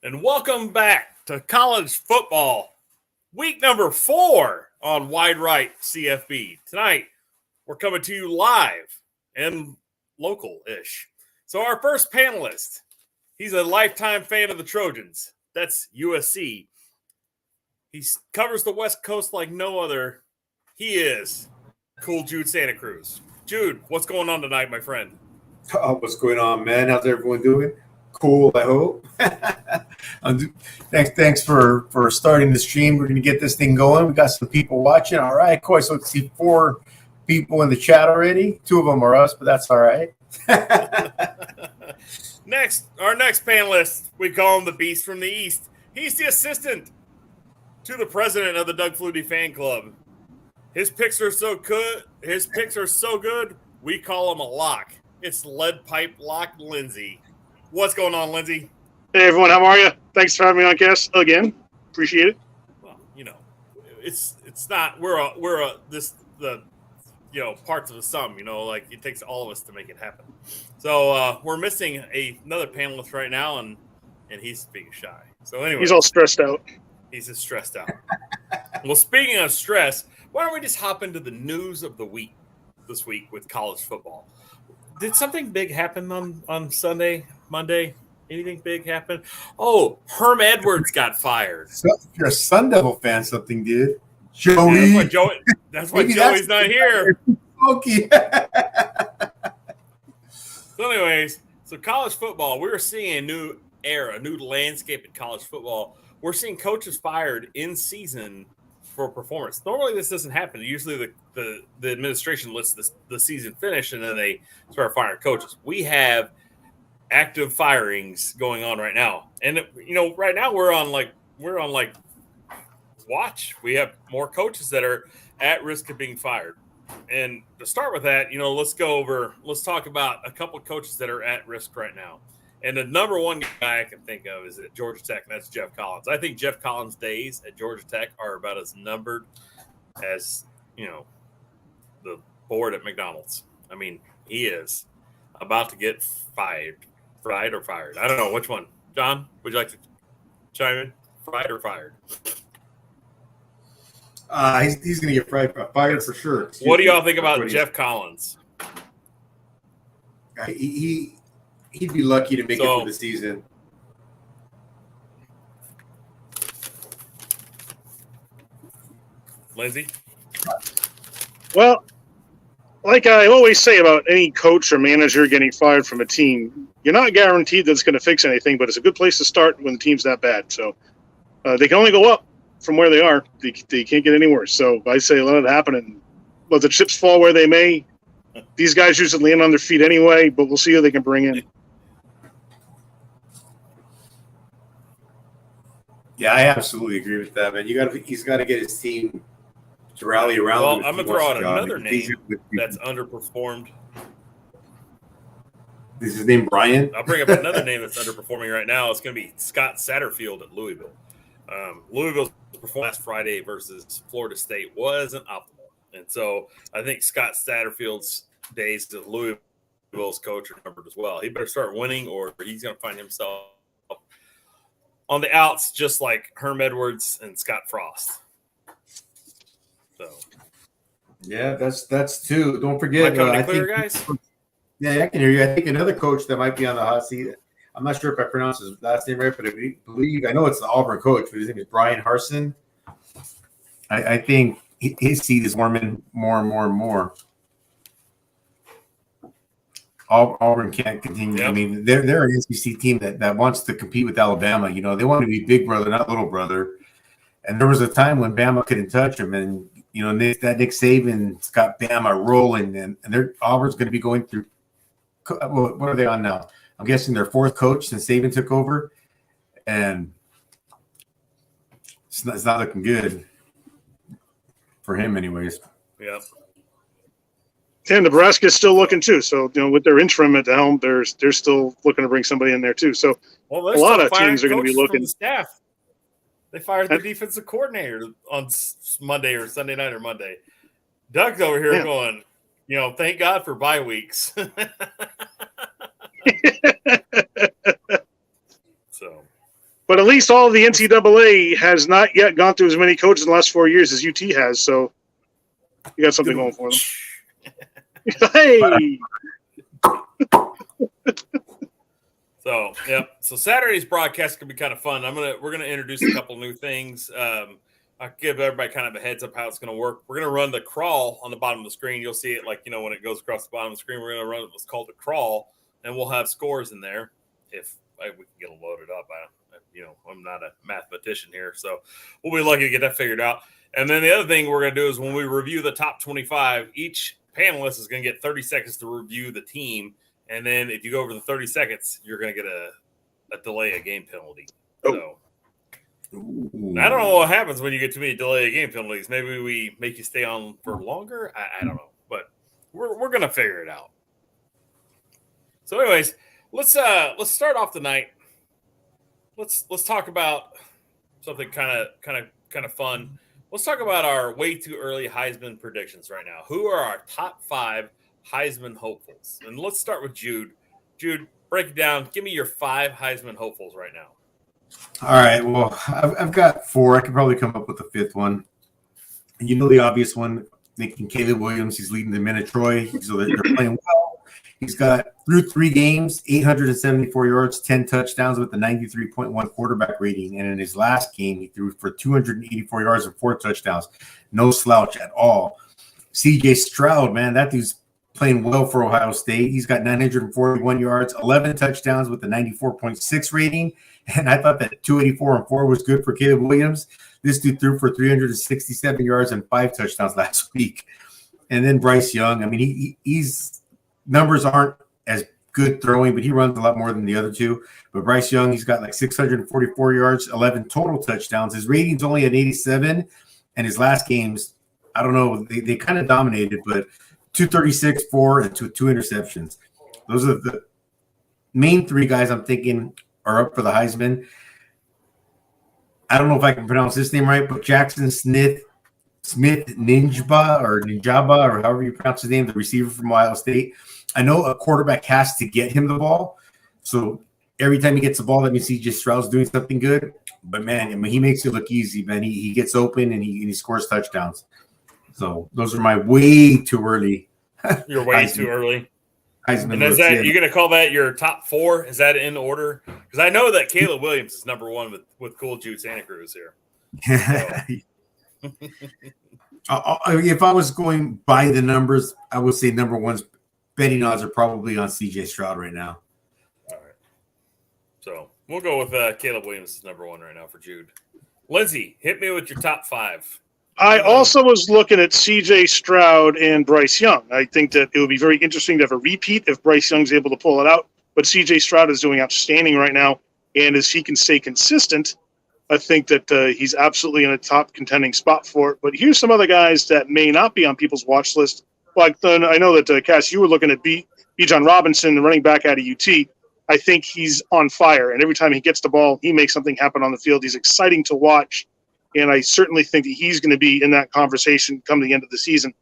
And welcome back to college football, week number 4 on Wide Right CFB. Tonight, we're coming to you live and local-ish. So our first panelist, he's a lifetime fan of the Trojans. That's USC. He covers the West Coast like no other. He is Cool Jude Santa Cruz. Jude, what's going on tonight, my friend? What's going on, man? How's everyone doing? Cool, I hope. Thanks for starting the stream. We're going to get this thing going. We got some people watching. All right, of course. Let's see 4 people in the chat already. 2 of them are us, but that's all right. Our next panelist, we call him the Beast from the East. He's the assistant to the president of the Doug Flutie fan club. His picks are so good. We call him a lock. It's Lead Pipe Lock Lindsay. What's going on, Lindsay? Hey, everyone. How are you? Thanks for having me on, guest again. Appreciate it. Well, it's not parts of the sum. Like it takes all of us to make it happen. So we're missing another panelist right now, and he's being shy. So anyway, he's all stressed out. He's just stressed out. Well, speaking of stress, why don't we just hop into the news of the week this week with college football? Did something big happen on Sunday, Monday? Anything big happen? Oh, Herm Edwards got fired. So if you're a Sun Devil fan, something did. Joey. Yeah, that's why Joey's not here. Okay. So anyways, college football, we're seeing a new era, a new landscape in college football. We're seeing coaches fired in season for performance. Normally this doesn't happen. Usually the administration lets the season finish and then they start firing coaches. We have active firings going on right now. And right now we're on watch. We have more coaches that are at risk of being fired. And to start with that, let's talk about a couple of coaches that are at risk right now. And the number one guy I can think of is at Georgia Tech, and that's Jeff Collins. I think Jeff Collins' days at Georgia Tech are about as numbered as, the board at McDonald's. I mean, he is about to get fried or fired. I don't know which one. John, would you like to chime in? Fried or fired? He's going to get fired for sure. What do y'all think about Jeff Collins? He'd be lucky to make it through the season. Lindsay? Well, like I always say about any coach or manager getting fired from a team, you're not guaranteed that it's going to fix anything, but it's a good place to start when the team's that bad. So they can only go up from where they are. They can't get any worse. So I say let it happen and let the chips fall where they may. These guys usually land on their feet anyway, but we'll see who they can bring in. Yeah, I absolutely agree with that, man. He's got to get his team to rally around. Well, I'm going to throw out another name that's underperformed. Is his name Brian? I'll bring up another name that's underperforming right now. It's going to be Scott Satterfield at Louisville. Louisville's performance last Friday versus Florida State wasn't optimal. And so I think Scott Satterfield's days as Louisville's coach are numbered as well. He better start winning or he's going to find himself on the outs, just like Herm Edwards and Scott Frost. So, yeah, that's 2. Don't forget. Am I coming clear, guys? Yeah, I can hear you. I think another coach that might be on the hot seat. I'm not sure if I pronounced his last name right, but I know it's the Auburn coach, but his name is Brian Harsin. I think his seat is warming more and more and more. Auburn can't continue. Yep. I mean, they're an SEC team that wants to compete with Alabama. They want to be big brother, not little brother. And there was a time when Bama couldn't touch them, and Nick Saban's got Bama rolling, and Auburn's going to be going through. What are they on now? I'm guessing their 4th coach since Saban took over, and it's not looking good for him, anyways. Yeah. And Nebraska's still looking too. So, with their interim at the helm, they're still looking to bring somebody in there too. So a lot of teams are going to be looking. The staff. They fired the defensive coordinator on Monday or Sunday night or Monday. Doug's over here going, thank God for bye weeks. So, but least all of the NCAA has not yet gone through as many coaches in the last 4 years as UT has. So you got something going for them. Hey. So, yep. So Saturday's broadcast could be kind of fun. We're gonna introduce a couple new things. I'll give everybody kind of a heads up how it's gonna work. We're gonna run the crawl on the bottom of the screen. You'll see it when it goes across the bottom of the screen. We're gonna run what's called a crawl, and we'll have scores in there if we can get it loaded up. I'm not a mathematician here, so we'll be lucky to get that figured out. And then the other thing we're gonna do is when we review the top 25, each panelist is gonna get 30 seconds to review the team. And then if you go over the 30 seconds, you're going to get a delay a game penalty. So I don't know what happens when you get too many delay a game penalties. Maybe we make you stay on for longer. I don't know, but we're going to figure it out. So, anyways, let's start off the night. Let's talk about something kind of fun. Let's talk about our way too early Heisman predictions right now. Who are our top 5 Heisman hopefuls? And let's start with Jude. Jude, break it down. Give me your 5 Heisman hopefuls right now. All right. Well, I've got 4. I could probably come up with a 5th one. You know the obvious one, thinking Caleb Williams. He's leading the men of Troy. So they're playing well. He's got through 3 games, 874 yards, 10 touchdowns with a 93.1 quarterback rating. And in his last game, he threw for 284 yards and 4 touchdowns. No slouch at all. CJ Stroud, man, that dude's playing well for Ohio State. He's got 941 yards, 11 touchdowns with a 94.6 rating. And I thought that 284 and 4 was good for Caleb Williams. This dude threw for 367 yards and 5 touchdowns last week. And then Bryce Young, I mean, he's numbers aren't as good throwing, but he runs a lot more than the other two. But Bryce Young, he's got like 644 yards, 11 total touchdowns. His rating's only at 87. And his last games, I don't know, they kind of dominated, but 236, 4, and 2 interceptions. Those are the main 3 guys I'm thinking are up for the Heisman. I don't know if I can pronounce this name right, but Jackson Smith Ninjaba or however you pronounce his name, the receiver from Ohio State. I know a quarterback has to get him the ball. So every time he gets the ball, that means CJ Stroud's doing something good. But, man, I mean, he makes it look easy, man. He gets open and he scores touchdowns. So those are my way too early. You're way too early. Heisman. And is that you're going to call that your top 4? Is that in order? Because I know that Caleb Williams is number 1 with Cool Jude Santa Cruz here. If I was going by the numbers, I would say number 1's betting odds are probably on CJ Stroud right now. All right. So we'll go with Caleb Williams is number 1 right now for Jude. Lindsay, hit me with your top 5. I also was looking at C.J. Stroud and Bryce Young. I think that it would be very interesting to have a repeat if Bryce Young's able to pull it out. But C.J. Stroud is doing outstanding right now. And as he can stay consistent, I think that he's absolutely in a top contending spot for it. But here's some other guys that may not be on people's watch list. Like I know that, Cass, you were looking at Bijan Robinson, the running back out of UT. I think he's on fire. And every time he gets the ball, he makes something happen on the field. He's exciting to watch. And I certainly think that he's going to be in that conversation come the end of the season.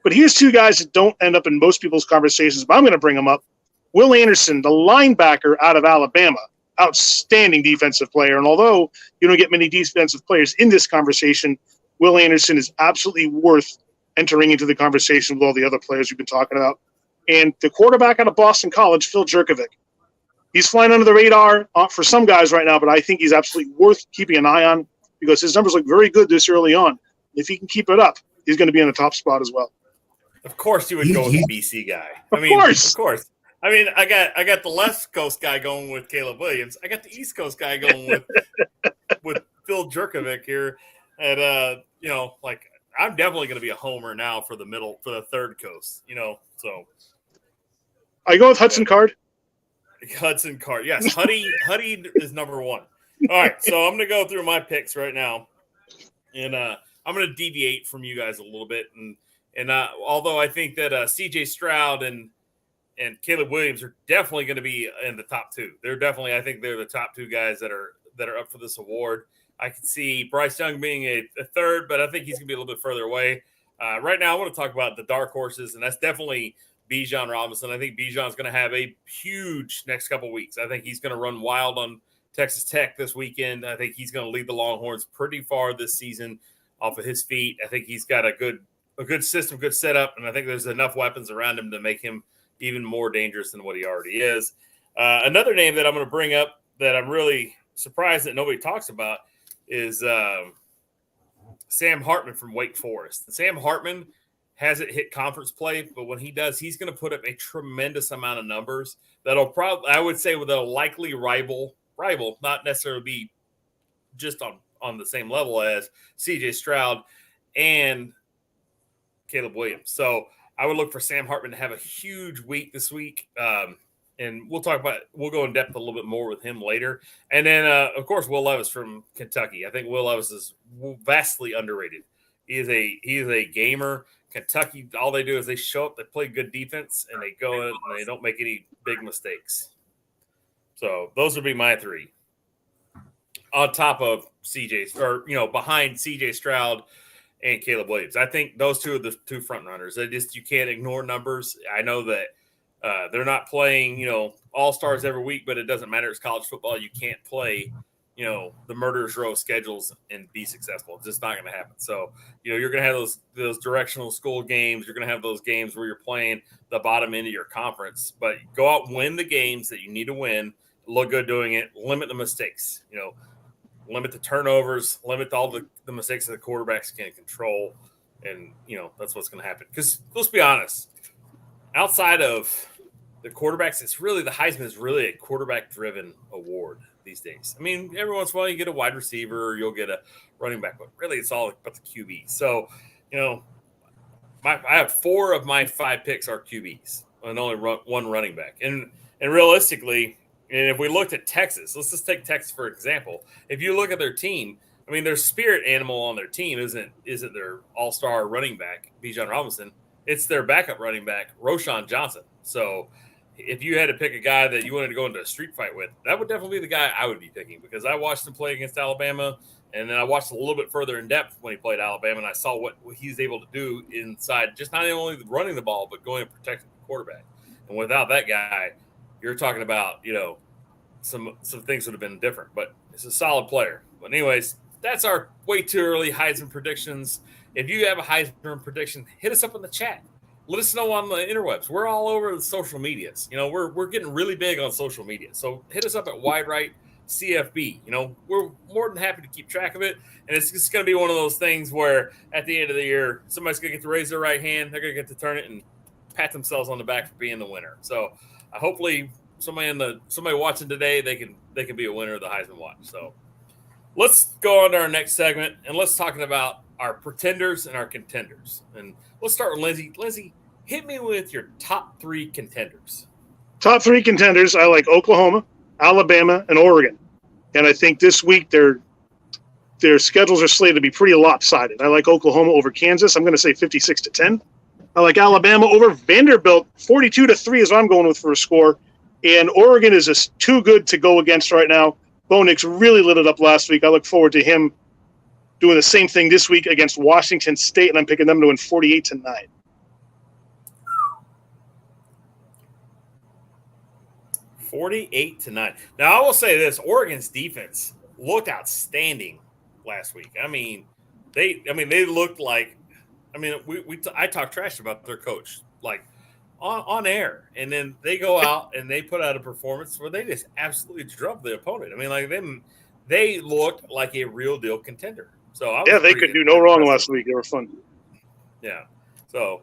But here's 2 guys that don't end up in most people's conversations, but I'm going to bring them up. Will Anderson, the linebacker out of Alabama, outstanding defensive player. And although you don't get many defensive players in this conversation, Will Anderson is absolutely worth entering into the conversation with all the other players we've been talking about. And the quarterback out of Boston College, Phil Jurkovec. He's flying under the radar for some guys right now, but I think he's absolutely worth keeping an eye on, because his numbers look very good this early on. If he can keep it up, he's going to be in the top spot as well. Of course, you would go with the BC guy. Of course. I mean, I got the West Coast guy going with Caleb Williams. I got the East Coast guy going with Phil Jurkovec here, and I'm definitely going to be a homer now for the third coast. So I go with Hudson Card. Hudson Card, yes. Huddy is number 1. All right, so I'm going to go through my picks right now, and I'm going to deviate from you guys a little bit. And although I think that C.J. Stroud and Caleb Williams are definitely going to be in the top 2. I think they're the top 2 guys that are up for this award. I can see Bryce Young being a third, but I think he's going to be a little bit further away. Right now, I want to talk about the dark horses, and that's definitely Bijan Robinson. I think Bijan's going to have a huge next couple weeks. I think he's going to run wild on Texas Tech this weekend. I think he's going to lead the Longhorns pretty far this season off of his feet. I think he's got a good system, good setup, and I think there's enough weapons around him to make him even more dangerous than what he already is. Another name that I'm going to bring up that I'm really surprised that nobody talks about is Sam Hartman from Wake Forest. Sam Hartman hasn't hit conference play, but when he does, he's going to put up a tremendous amount of numbers that'll probably, I would say, that'll likely rival, not necessarily be just on the same level as CJ Stroud and Caleb Williams. So I would look for Sam Hartman to have a huge week this week. And we'll go in depth a little bit more with him later. And then, of course, Will Levis from Kentucky. I think Will Levis is vastly underrated. He is a gamer. Kentucky, all they do is they show up, they play good defense, and they go in and they don't make any big mistakes. So those would be my three. On top of behind CJ Stroud and Caleb Williams. I think those two are the two front runners. You can't ignore numbers. I know that they're not playing, all-stars every week, but it doesn't matter. It's college football. You can't play, the murderer's row schedules and be successful. It's just not going to happen. So, you're going to have those directional school games. You're going to have those games where you're playing the bottom end of your conference. But go out and win the games that you need to win. Look good doing it. Limit the mistakes. Limit the turnovers. Limit all the mistakes that the quarterbacks can control. And, that's what's going to happen. Because let's be honest, outside of the quarterbacks, it's really the Heisman is really a quarterback-driven award these days. I mean, every once in a while you get a wide receiver or you'll get a running back, but really it's all about the QB. So, I have 4 of my 5 picks are QBs and only one running back. And realistically, and if we looked at Texas, let's just take Texas for example. If you look at their team, I mean, their spirit animal on their team isn't their all-star running back, Bijan Robinson. It's their backup running back, Roshan Johnson. So if you had to pick a guy that you wanted to go into a street fight with, that would definitely be the guy I would be picking because I watched him play against Alabama, and then I watched a little bit further in depth when he played Alabama, and I saw what he's able to do inside, just not only running the ball, but going and protecting the quarterback. And without that guy, you're talking about, some things would have been different. But it's a solid player. But anyways, that's our way too early Heisman predictions. If you have a Heisman prediction, hit us up in the chat. Let us know on the interwebs. We're all over the social medias. We're getting really big on social media. So hit us up at Wide Right CFB. We're more than happy to keep track of it. And it's just going to be one of those things where at the end of the year, somebody's going to get to raise their right hand. They're going to get to turn it and pat themselves on the back for being the winner. So hopefully somebody watching today, they can be a winner of the Heisman Watch. So let's go on to our next segment and let's talk about our pretenders and our contenders. And let's start with Lindsay. Lindsay, hit me with your top 3 contenders. Top 3 contenders, I like Oklahoma, Alabama, and Oregon. And I think this week their schedules are slated to be pretty lopsided. I like Oklahoma over Kansas. I'm going to say 56-10. I like Alabama over Vanderbilt. 42-3 is what I'm going with for a score. And Oregon is just too good to go against right now. Bo Nix really lit it up last week. I look forward to him doing the same thing this week against Washington State, and I'm picking them to win 48-9. 48-9. Now, I will say this: Oregon's defense looked outstanding last week. I mean, they looked like. I mean, I talk trash about their coach like on air, and then they go out and they put out a performance where they just absolutely drubbed the opponent. I mean, like they looked like a real deal contender. So they could do no wrong last week. They were fun. Yeah. So,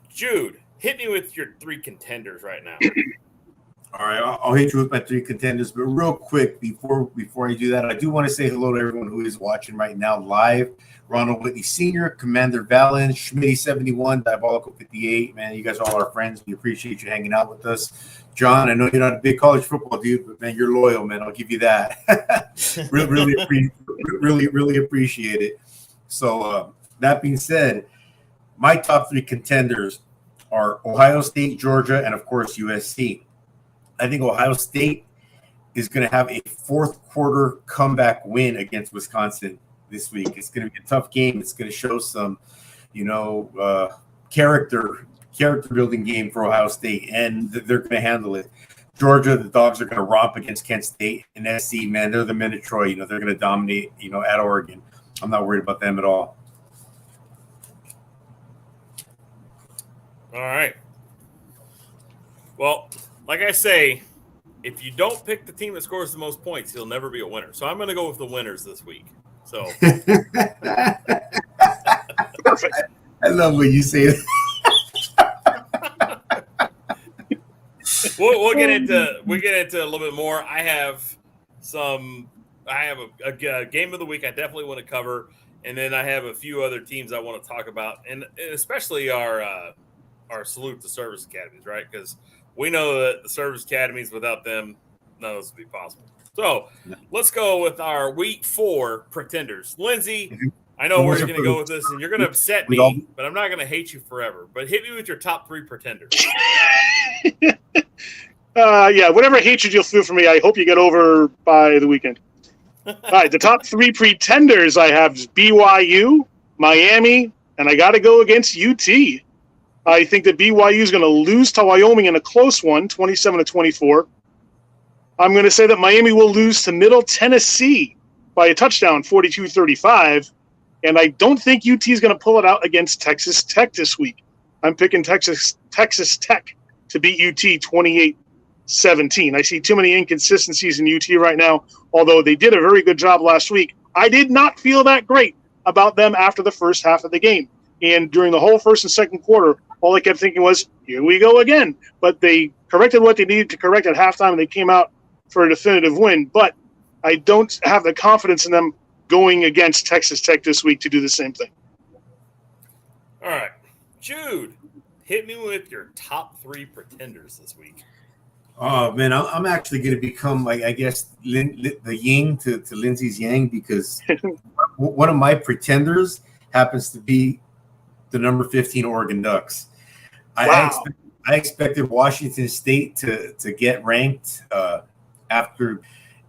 Jude, hit me with your 3 contenders right now. All right, I'll hit you with my 3 contenders, but real quick before I do that, I do want to say hello to everyone who is watching right now live. Ronald Whitney Sr., Commander Valen, Schmitty71, Diabolical 58. Man, you guys are all our friends. We appreciate you hanging out with us. John, I know you're not a big college football dude, but man, you're loyal, man. I'll give you that. really appreciate it. So that being said, my top 3 contenders are Ohio State, Georgia, and of course USC. I think Ohio State is going to have a 4th quarter comeback win against Wisconsin this week. It's going to be a tough game. It's going to show some, character building game for Ohio State, and they're going to handle it. Georgia, the Dogs are going to romp against Kent State. And SC, man, they're the men of Troy. They're going to dominate, at Oregon. I'm not worried about them at all. All right. Well, like I say, if you don't pick the team that scores the most points, you'll never be a winner. So I'm going to go with the winners this week. So Perfect. I love when you say that. we'll get into a little bit more. I have a game of the week I definitely want to cover, and then I have a few other teams I want to talk about, and especially our salute to service academies, right? Because we know that the service academies, without them, none of this would be possible. So let's go with our week 4 pretenders. Lindsay, I know where you're going to go with this, and you're going to upset me, but I'm not going to hate you forever. But hit me with your top 3 pretenders. Whatever hatred you'll feel for me, I hope you get over by the weekend. All right, the top 3 pretenders I have is BYU, Miami, and I got to go against UT. I think that BYU is going to lose to Wyoming in a close one, 27-24. I'm going to say that Miami will lose to Middle Tennessee by a touchdown, 42-35. And I don't think UT is going to pull it out against Texas Tech this week. I'm picking Texas Tech to beat UT 28-17. I see too many inconsistencies in UT right now, although they did a very good job last week. I did not feel that great about them after the first half of the game. And during the whole first and second quarter, all I kept thinking was, here we go again. But they corrected what they needed to correct at halftime, and they came out for a definitive win. But I don't have the confidence in them going against Texas Tech this week to do the same thing. All right. Jude, hit me with your top 3 pretenders this week. Oh, man, I'm actually going to become, like, I guess, the yin to Lindsay's yang, because one of my pretenders happens to be the number 15 Oregon Ducks. Wow. I expected Washington State to get ranked after,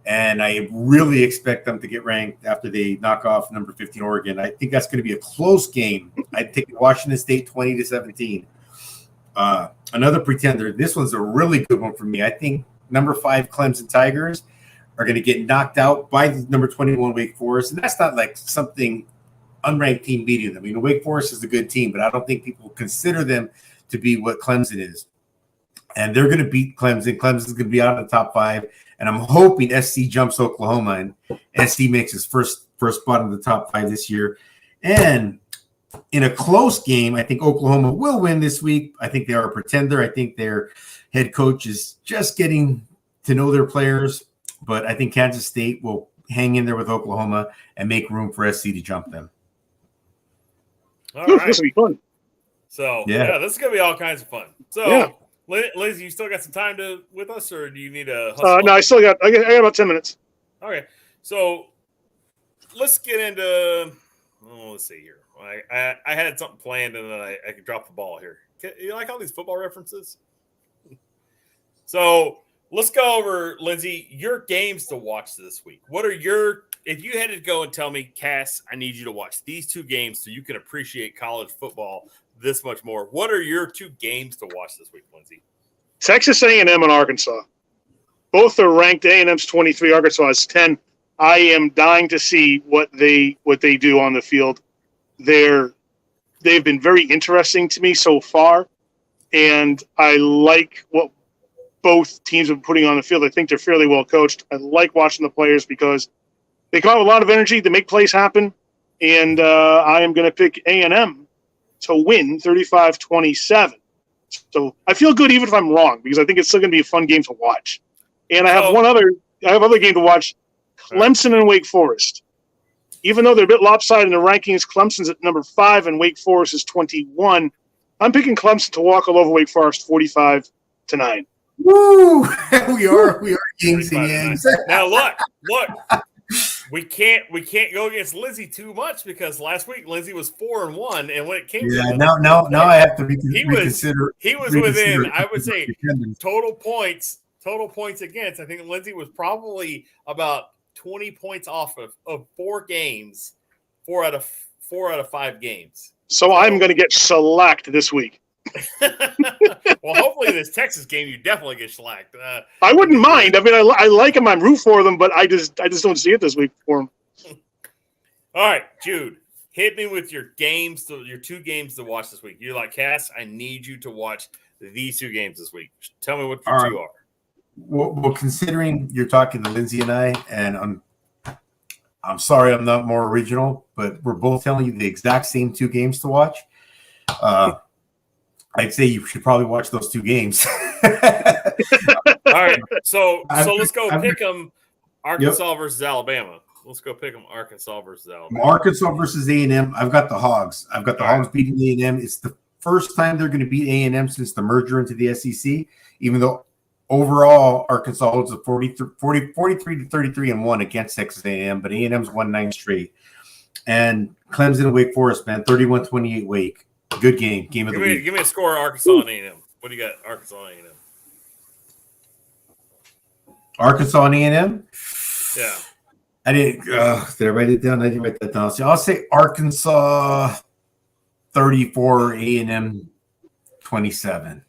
and I really expect them to get ranked after they knock off number 15 Oregon. I think that's going to be a close game. I think Washington State 20-17. Another pretender. This one's a really good one for me. I think number 5 Clemson Tigers are going to get knocked out by the number 21 Wake Forest, and that's not like something unranked team beating them. Wake Forest is a good team, but I don't think people consider them to be what Clemson is. And they're going to beat Clemson. Clemson's going to be out of the top 5, and I'm hoping SC jumps Oklahoma and SC makes his first spot in the top 5 this year. And in a close game, I think Oklahoma will win this week. I think they are a pretender. I think their head coach is just getting to know their players, but I think Kansas State will hang in there with Oklahoma and make room for SC to jump them. All right. This will be fun. So, yeah, this is going to be all kinds of fun. So, Liz, you still got some time with us, or do you need a hustle? No, I got about 10 minutes. Okay. So, let's get into let's see here. I had something planned, and then I could drop the ball here. You like all these football references? So, let's go over, Lindsay, your games to watch this week. What are if you had to go and tell me, Cass, I need you to watch these 2 games so you can appreciate college football this much more, what are your 2 games to watch this week, Lindsay? Texas A&M and Arkansas. Both are ranked. A&M's 23, Arkansas is 10. I am dying to see what they do on the field. They've been very interesting to me so far, and I like what both teams are putting on the field. I think they're fairly well coached. I like watching the players because they come out with a lot of energy. They make plays happen, and I am going to pick A&M to win 35-27. So I feel good even if I'm wrong, because I think it's still going to be a fun game to watch. And I have other game to watch, Clemson and Wake Forest. Even though they're a bit lopsided in the rankings, Clemson's at number 5 and Wake Forest is 21. I'm picking Clemson to walk all over Wake Forest 45-9. Woo! we are yings and yangs. Now look. We can't go against Lindsay too much, because last week Lindsay was 4-1, and when it came to now I have to reconsider. He was within, I would say, total points against. I think Lindsay was probably about 20 points off of 4 games, 4 out of 5 games. So I'm going to get shellacked this week. Well, hopefully this Texas game you definitely get shellacked. I wouldn't mind. I mean, I like them. I'm root for them, but I just don't see it this week for them. All right, Jude, hit me with your games, your 2 games to watch this week. You're like, Cass, I need you to watch these 2 games this week. Tell me what your 2 are. Well, considering you're talking to Lindsay and I, and I'm sorry I'm not more original, but we're both telling you the exact same 2 games to watch. I'd say you should probably watch those 2 games. All right, so let's go pick them. Arkansas versus Alabama. Let's go pick them. Arkansas versus Alabama. Arkansas versus A&M. I've got the Hogs. I've got the Hogs beating A&M. It's the first time they're going to beat A&M since the merger into the SEC, even though overall Arkansas holds a 43-33-1 against Texas A&M, but A&M's won 9 straight. And Clemson and Wake Forest, man, 31-28 Wake. Good game. Game of the week. Give me a score of Arkansas and A&M. What do you got, Arkansas and A&M? Arkansas and A&M? Yeah. I didn't. Did I write it down? I didn't write that down. So I'll say Arkansas 34, A&M 27.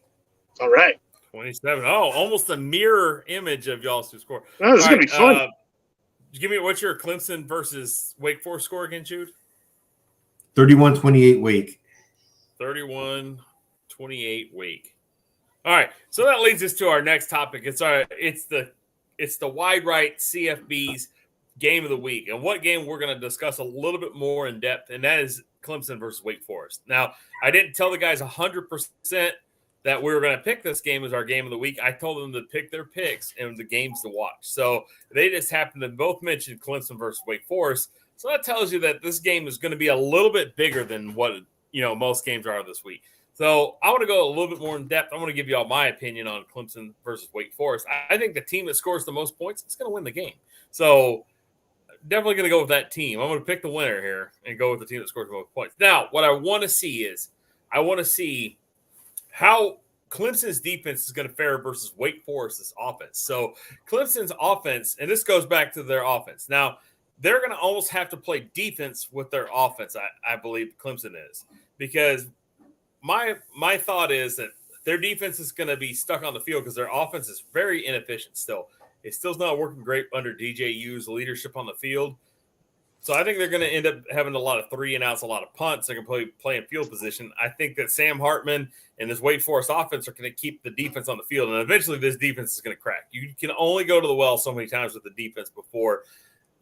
All right. 27. Oh, almost a mirror image of y'all's 2 score. Oh, this is going to be fun. Give me what's your Clemson versus Wake Forest score again, Jude? 31-28 Wake. 31-28 Wake. All right. So that leads us to our next topic. It's the wide right CFB's game of the week, and what game we're going to discuss a little bit more in depth, and that is Clemson versus Wake Forest. Now, I didn't tell the guys 100% that we were going to pick this game as our game of the week. I told them to pick their picks and the games to watch. So they just happened to both mention Clemson versus Wake Forest. So that tells you that this game is going to be a little bit bigger than what most games are this week. So I want to go a little bit more in depth. I want to give you all my opinion on Clemson versus Wake Forest. I think the team that scores the most points is going to win the game. So definitely going to go with that team. I'm going to pick the winner here and go with the team that scores the most points. Now, what I want to see is how Clemson's defense is going to fare versus Wake Forest's offense. So Clemson's offense, and this goes back to their offense. Now, they're going to almost have to play defense with their offense, I believe Clemson is. Because my thought is that their defense is going to be stuck on the field because their offense is very inefficient still. It still's not working great under DJU's leadership on the field. So I think they're going to end up having a lot of 3-and-outs, a lot of punts. They're going to play in field position. I think that Sam Hartman and this Wake Forest offense are going to keep the defense on the field, and eventually this defense is going to crack. You can only go to the well so many times with the defense before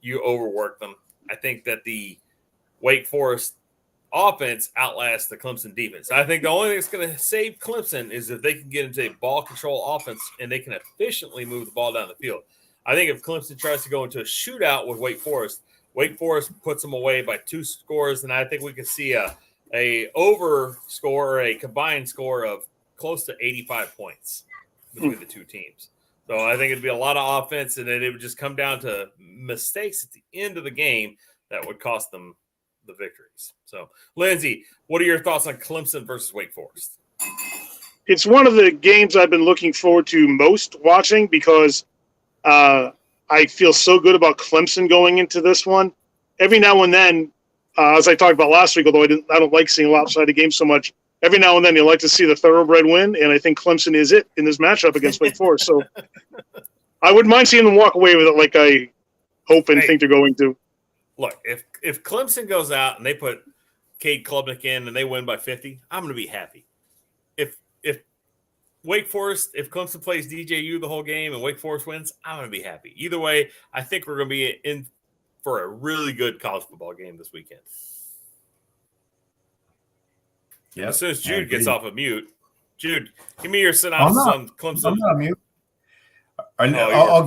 you overwork them. I think that the Wake Forest offense outlasts the Clemson defense. I think the only thing that's going to save Clemson is if they can get into a ball control offense and they can efficiently move the ball down the field. I think if Clemson tries to go into a shootout with Wake Forest puts them away by 2 scores, and I think we could see a over score or a combined score of close to 85 points between the 2 teams. So I think it'd be a lot of offense, and then it would just come down to mistakes at the end of the game that would cost them the victories. So, Lindsay, what are your thoughts on Clemson versus Wake Forest? It's one of the games I've been looking forward to most watching because I feel so good about Clemson going into this one. Every now and then, as I talked about last week, although I don't like seeing lopsided games so much, every now and then you like to see the thoroughbred win, and I think Clemson is it in this matchup against Wake Forest. So I wouldn't mind seeing them walk away with it like I hope and think they're going to. Look, if Clemson goes out and they put Cade Klubnik in and they win by 50, I'm going to be happy. If Wake Forest, if Clemson plays DJU the whole game and Wake Forest wins, I'm going to be happy. Either way, I think we're going to be in for a really good college football game this weekend. Yep. As soon as Jude gets off of mute, Jude, give me your synopsis on Clemson. I'm not on mute. I'll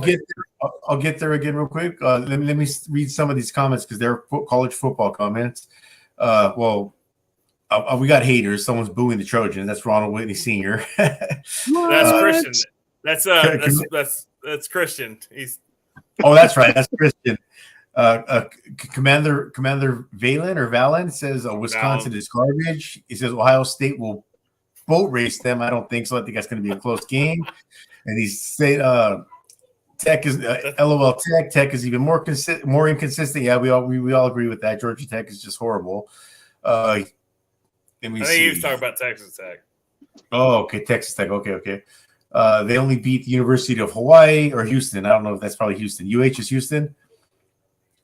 get there again real quick. Let me read some of these comments because they're college football comments. We got haters. Someone's booing the Trojans. That's Ronald Whitney Sr. That's Christian. That's Christian. That's right. That's Christian. Commander Valen says Wisconsin is garbage. He says Ohio State will boat race them. I don't think so. I think that's going to be a close game. And he said Tech is LOL Tech. Tech is even more inconsistent. Yeah, we all agree with that. Georgia Tech is just horrible. I think he was talking about Texas Tech. Oh, okay. Texas Tech. Okay. They only beat the University of Hawaii or Houston. I don't know if that's probably Houston. UH is Houston.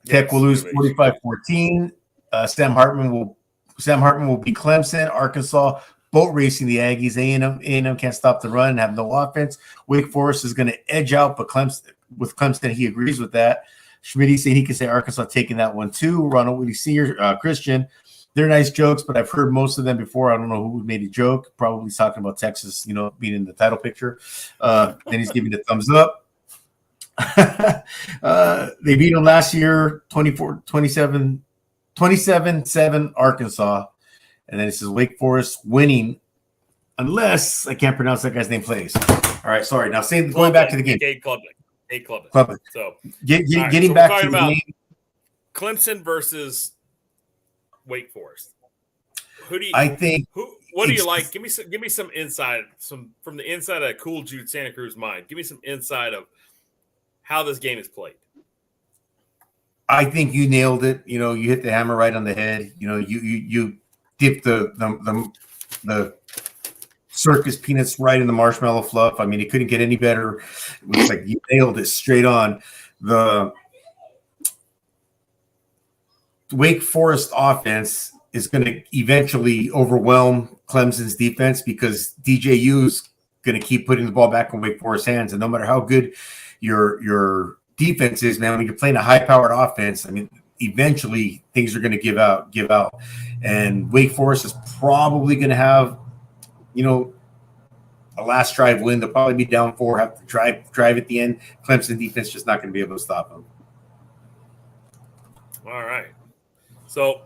Tech will lose 45-14. Sam Hartman will beat Clemson. Arkansas boat racing the Aggies. A&M can't stop the run and have no offense. Wake Forest is going to edge out, but Clemson, he agrees with that. Schmidt said he can say Arkansas taking that one too. Ronald Woody Sr., Christian. They're nice jokes, but I've heard most of them before. I don't know who made a joke. Probably he's talking about Texas, being in the title picture. Then he's giving the thumbs up. They beat them last year, 27-7 Arkansas. And then it says Wake Forest winning unless I can't pronounce that guy's name plays. All right, sorry. Now going back to the game. Cade Klubnik. So getting back to the game. Clemson versus Wake Forest. What do you like? Give me some insight, from the inside of Cool Jude Santa Cruz mind. Give me some insight of how this game is played. I think you nailed it. You hit the hammer right on the head. You dip the circus peanuts right in the marshmallow fluff. I mean, it couldn't get any better. It was like you nailed it straight on. The Wake Forest offense is going to eventually overwhelm Clemson's defense because DJU is going to keep putting the ball back in Wake Forest's hands. And no matter how good your defense is, man, when you're playing a high-powered offense, I mean, eventually things are going to give out. And Wake Forest is probably going to have, a last drive win. They'll probably be down 4, have to drive at the end. Clemson defense just not going to be able to stop them. All right. So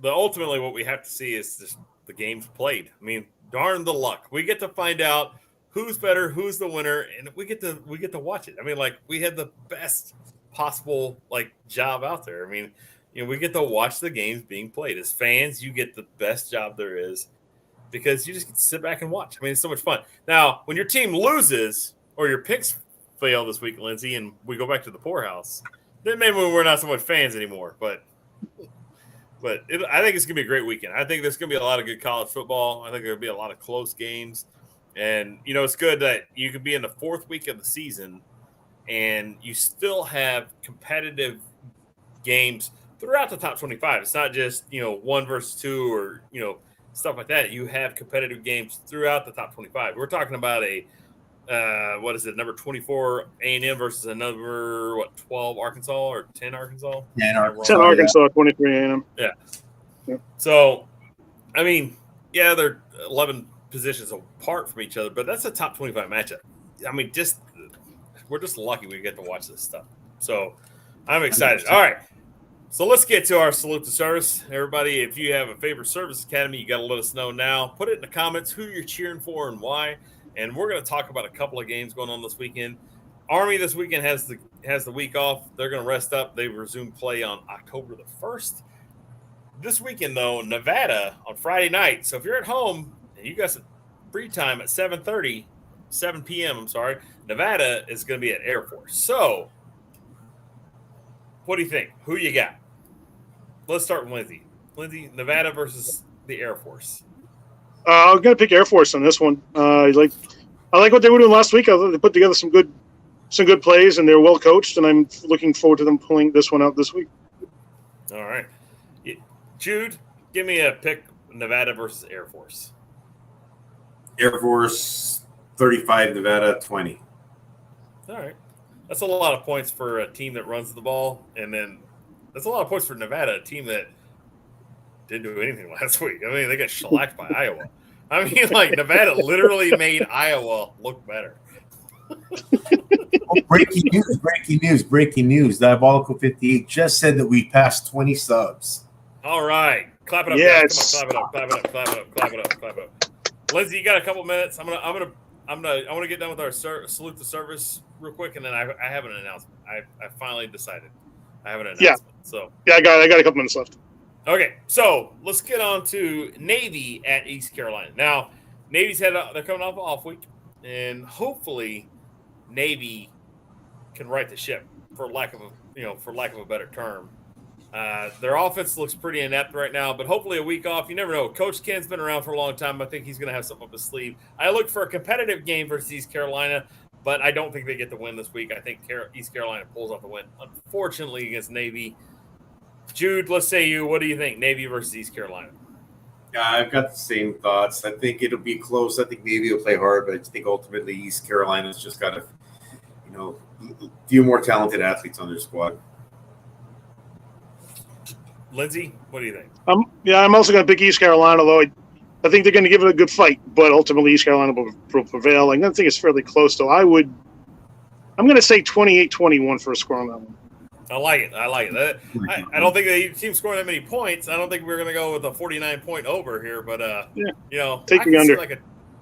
ultimately what we have to see is just the games played. I mean, darn the luck. We get to find out who's better, who's the winner, and we get to watch it. I mean, like, we had the best possible job out there. I mean, we get to watch the games being played. As fans, you get the best job there is because you just get to sit back and watch. I mean, it's so much fun. Now, when your team loses or your picks fail this week, Lindsay, and we go back to the poorhouse, then maybe we're not so much fans anymore. But I think it's going to be a great weekend. I think there's going to be a lot of good college football. I think there'll be a lot of close games. And, it's good that you could be in the 4th week of the season and you still have competitive games throughout the top 25. It's not just, 1 versus 2 or, stuff like that. You have competitive games throughout the top 25. We're talking about number 24 A&M versus another, 12 Arkansas or 10 Arkansas? 10 Arkansas, 23 A&M. Yeah. So, I mean, they're 11 positions apart from each other, but that's a top 25 matchup. I mean, we're just lucky we get to watch this stuff. So I'm excited. All right. So let's get to our salute to service. Everybody, if you have a favorite service academy, you got to let us know now. Put it in the comments who you're cheering for and why. And we're going to talk about a couple of games going on this weekend. Army this weekend has the week off. They're going to rest up. They resume play on October the 1st. This weekend, though, Nevada on Friday night. So if you're at home and you got some free time at 7 p.m., Nevada is going to be at Air Force. So what do you think? Who you got? Let's start with Lindsay. Lindsay, Nevada versus the Air Force. I'm going to pick Air Force on this one. I like what they were doing last week. I thought they put together some good plays, and they're well coached, and I'm looking forward to them pulling this one out this week. All right. Jude, give me a pick, Nevada versus Air Force. Air Force 35, Nevada 20. All right. That's a lot of points for a team that runs the ball, and then that's a lot of points for Nevada, a team that didn't do anything last week. I mean, they got shellacked by Iowa. I mean, Nevada literally made Iowa look better. Breaking news. Diabolical 58 just said that we passed 20 subs. All right. Clap it up. Yes. Guys. Come on, clap it up. Lindsay, you got a couple minutes. I want to get done with our salute to service real quick, and then I have an announcement. I finally decided I have an announcement. So I got a couple minutes left. Okay, so let's get on to Navy at East Carolina. Now, Navy's they're coming off an off week, and hopefully Navy can right the ship, for lack of a better term, Their offense looks pretty inept right now, but hopefully a week off. You never know. Coach Ken's been around for a long time. I think he's going to have something up his sleeve. I look for a competitive game versus East Carolina, but I don't think they get the win this week. I think East Carolina pulls off the win, unfortunately, against Navy. Jude, let's say you. What do you think, Navy versus East Carolina? Yeah, I've got the same thoughts. I think it'll be close. I think Navy will play hard, but I think ultimately East Carolina's just got a few more talented athletes on their squad. Lindsay, what do you think? I'm also going to pick East Carolina, though. I think they're going to give it a good fight, but ultimately East Carolina will prevail. I think it's fairly close, though. I'm going to say 28-21 for a score on that one. I like it. I don't think the team scoring that many points. I don't think we're going to go with a 49-point over here, but take me under. I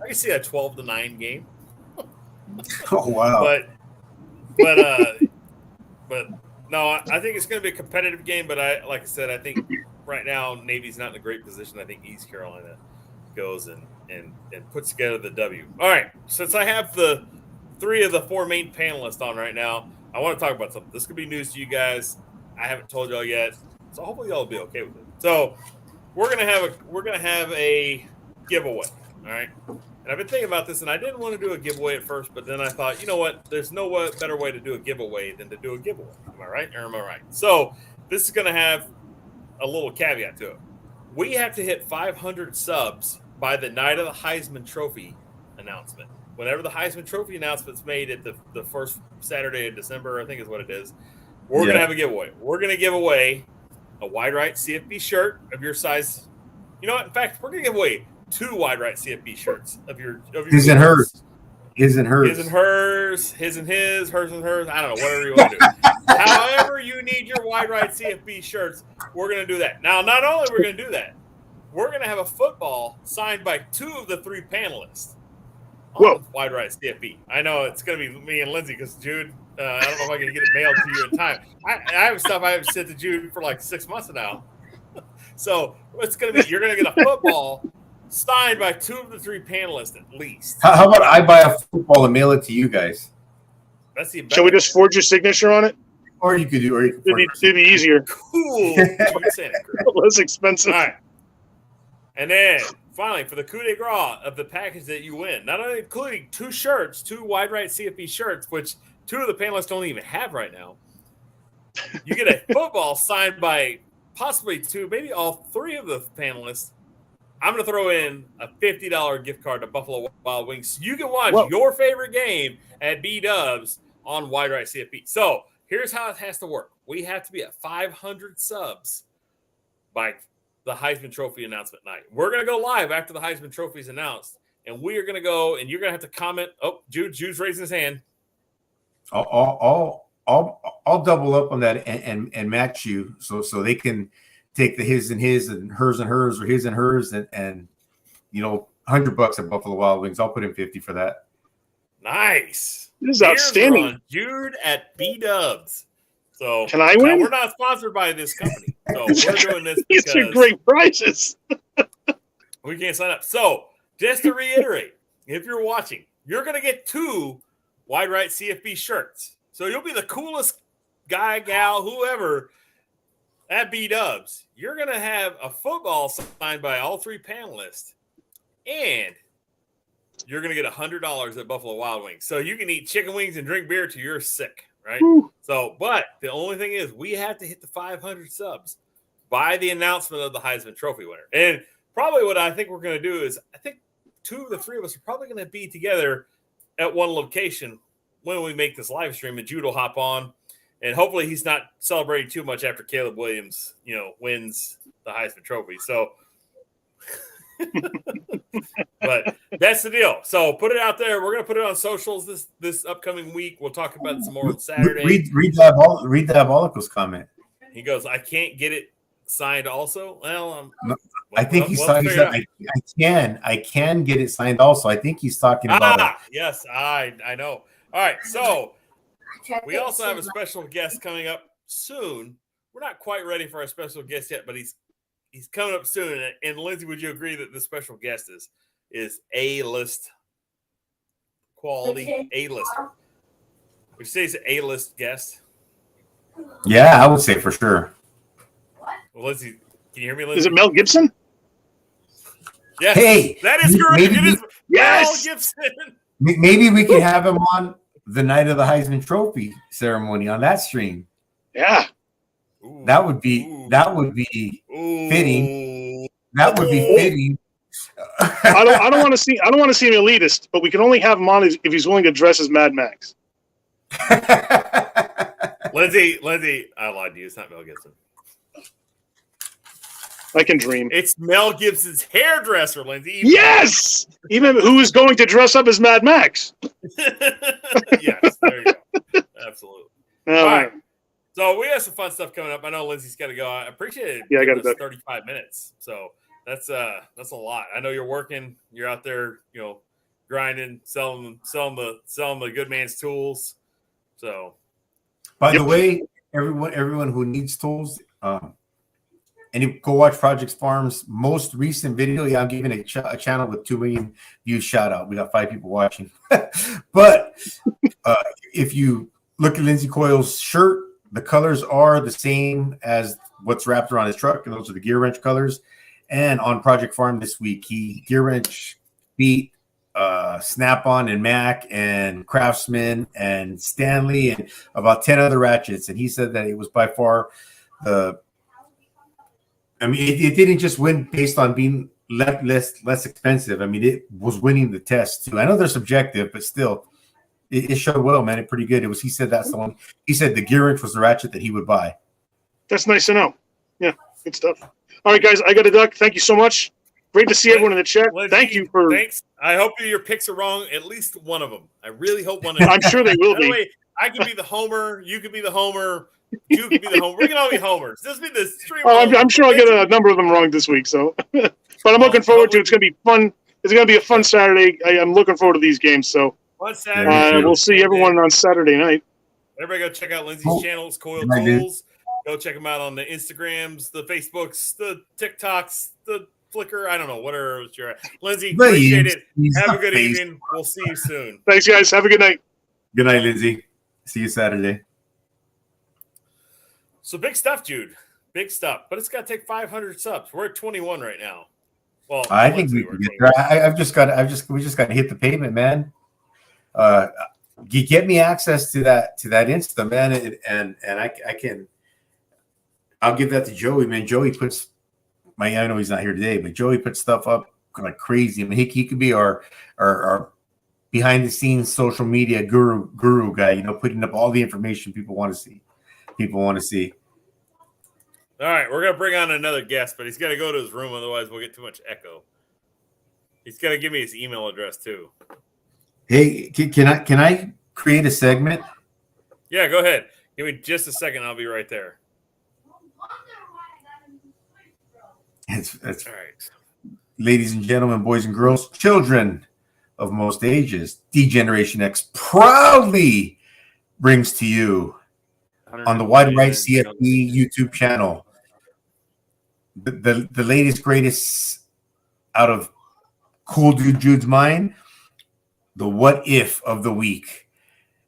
can see a 12-9 game. Oh wow! But no, I think it's going to be a competitive game. But like I said, I think right now Navy's not in a great position. I think East Carolina goes and puts together the W. All right, since I have the 3 of the 4 main panelists on right now, I want to talk about something. This could be news to you guys. I haven't told y'all yet, so hopefully y'all will be okay with it. So we're gonna have a giveaway. All right. And I've been thinking about this, and I didn't want to do a giveaway at first, but then I thought, you know what? There's no better way to do a giveaway than to do a giveaway. Am I right or am I right? So this is going to have a little caveat to it. We have to hit 500 subs by the night of the Heisman Trophy announcement. Whenever the Heisman Trophy announcement's made at the first Saturday of December, I think is what it is, we're going to have a giveaway. We're going to give away a wide right CFB shirt of your size. You know what? In fact, we're going to give away 2 wide right CFB shirts of your his and hers. His and hers. His and hers. His and his. Hers and hers. I don't know. Whatever you want to do. However you need your wide right CFB shirts, we're going to do that. Now, not only are we going to do that, we're going to have a football signed by 2 of the 3 panelists on wide right CFB. I know it's going to be me and Lindsay because Jude, I don't know if I can get it mailed to you in time. I have stuff I haven't sent to Jude for like 6 months now. So it's going to be, you're going to get a football signed by 2 of the 3 panelists at least. How about I buy a football and mail it to you guys? That's the Shall we just forge your signature on it? Or you could do, it'd be easier. Cool. Less expensive. All right. And then finally, for the coup de grace of the package that you win, not only including 2 shirts, 2 wide right CFB shirts, which 2 of the panelists don't even have right now, you get a football signed by possibly 2, maybe all 3 of the panelists. I'm going to throw in a $50 gift card to Buffalo Wild Wings so you can watch your favorite game at B-Dubs on Wide Right CFP. So here's how it has to work. We have to be at 500 subs by the Heisman Trophy announcement night. We're going to go live after the Heisman Trophy is announced, and we are going to go, and you're going to have to comment. Oh, Jude's raising his hand. I'll double up on that and match you so they can take the his and hers or his and hers and $100 at Buffalo Wild Wings. I'll put in 50 for that. Nice. This is outstanding. Jude at B-Dubs. So can I win? We're not sponsored by this company. So we're doing this because these are great prizes. We can't sign up. So just to reiterate, if you're watching, you're going to get 2 wide right CFB shirts. So you'll be the coolest guy, gal, whoever at B-Dubs. You're going to have a football signed by all 3 panelists, and you're going to get $100 at Buffalo Wild Wings. So you can eat chicken wings and drink beer till you're sick, right? Woo. So, but the only thing is we have to hit the 500 subs by the announcement of the Heisman Trophy winner. And probably what I think we're going to do is I think 2 of the 3 of us are probably going to be together at one location when we make this live stream, and Jude will hop on. And hopefully he's not celebrating too much after Caleb Williams, wins the Heisman Trophy. So, but that's the deal. So put it out there. We're going to put it on socials this upcoming week. We'll talk about it some more on Saturday. Read Diabolico's comment. He goes, I can't get it signed also. Well, I think he's talking. I can get it signed also. I think he's talking about. Yes, I know. All right, so we also have a special guest coming up soon. We're not quite ready for our special guest yet, but he's coming up soon. And Lindsay, would you agree that the special guest is A-list quality, A-list? Would you say he's an A-list guest? Yeah, I would say for sure. Well, Lindsay, can you hear me, Lindsay? Is it Mel Gibson? Yes. Hey, that is correct. It is yes! Mel Gibson. Maybe we can have him on the night of the Heisman Trophy ceremony on that stream. Yeah. Ooh, that would be fitting. That would be fitting. I don't want to see him elitist, but we can only have him on if he's willing to dress as Mad Max. Lindsay, I lied to you. It's not Mel Gibson. I can dream. It's Mel Gibson's hairdresser, Lindsay. Yes! Even who is going to dress up as Mad Max. Yes, there you go. Absolutely. All right. So we have some fun stuff coming up. I know Lindsay's got to go. I appreciate it. Yeah, I got to 35 minutes. So that's a lot. I know you're working. You're out there, grinding, selling the good man's tools. So, by the way, everyone who needs tools, and go watch Project Farm's most recent video. Yeah, I'm giving a channel with 2 million views shout out. We got 5 people watching. But if you look at Lindsay Coyle's shirt, the colors are the same as what's wrapped around his truck, and those are the Gear Wrench colors. And on Project Farm this week, he Gear Wrench beat Snap-on and Mac and Craftsman and Stanley and about 10 other ratchets. And he said that it was by far it didn't just win based on being less expensive. I mean, it was winning the test too. I know they're subjective, but still, it showed well, man. It's pretty good. He said that's the one. He said the Gear Wrench was the ratchet that he would buy. That's nice to know. Yeah, good stuff. All right, guys, I got to duck. Thank you so much. Great to see everyone in the chat. Thank you for. Thanks. I hope your picks are wrong. At least one of them. I really hope one of them. I'm sure they will be. Way, I could be the homer. You could be the homer. You could be the homer. We can all be homers. This will be the stream. I'm sure I'll get a number of them wrong this week. So, but I'm looking forward to it. It's going to be fun. It's going to be a fun Saturday. I'm looking forward to these games. So, we'll see everyone on Saturday night. Everybody go check out Lindsay's channels, Coil Tools. Go check them out on the Instagrams, the Facebooks, the TikToks, the Flickr. I don't know, whatever you're at. Lindsay, appreciate it. Have a good evening. We'll see you soon. Thanks, guys. Have a good night. Good night, Lindsay. See you Saturday. So big stuff, Jude. Big stuff. But it's got to take 500 subs. We're at 21 right now. Well, I think we can get there. We just got to hit the pavement, man. You get me access to that Insta, man, and I can. I'll give that to Joey, man. Joey puts I know he's not here today, but Joey puts stuff up like crazy. I mean, he could be our behind the scenes social media guru guy, putting up all the information people want to see. All right, we're gonna bring on another guest, but he's got to go to his room, otherwise we'll get too much echo. He's got to give me his email address too. Hey, can I create a segment? Yeah, go ahead. Give me just a second. I'll be right there. That's all right. Ladies and gentlemen, boys and girls, children of most ages, D-Generation X proudly brings to you on the Wide Right CFP YouTube channel the latest, greatest out of Cool Dude Jude's mind, the what if of the week.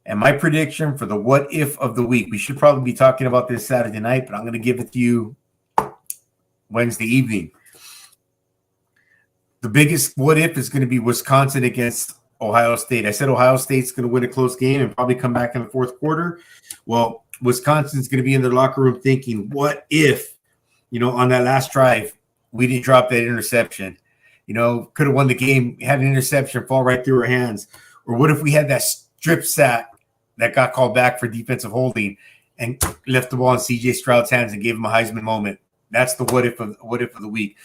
And my prediction for the what if of the week, we should probably be talking about this Saturday night, but I'm going to give it to you Wednesday evening. The biggest what if is going to be Wisconsin against Ohio State. I said Ohio State's going to win a close game and probably come back in the fourth quarter. Well, Wisconsin's going to be in their locker room thinking, what if, on that last drive, we didn't drop that interception? Could have won the game, had an interception fall right through our hands. Or what if we had that strip sack that got called back for defensive holding and left the ball in C.J. Stroud's hands and gave him a Heisman moment? That's the what if of the week.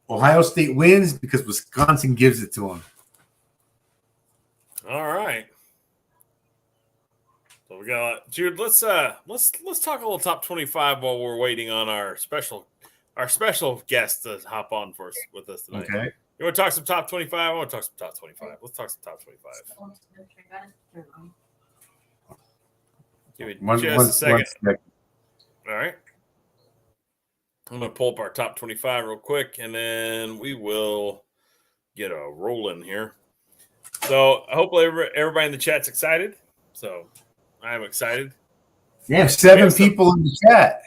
Ohio State wins because Wisconsin gives it to them. All right. So we got Jude. Let's talk a little top 25 while we're waiting on our special guest to hop on with us tonight. Okay. You want to talk some top 25? I want to talk some top 25. Let's talk some top 25. Give me just a second. All right. I'm going to pull up our top 25 real quick, and then we will get a rolling here. So hopefully everybody in the chat's excited. So I'm excited. Yeah, 7 people in the chat.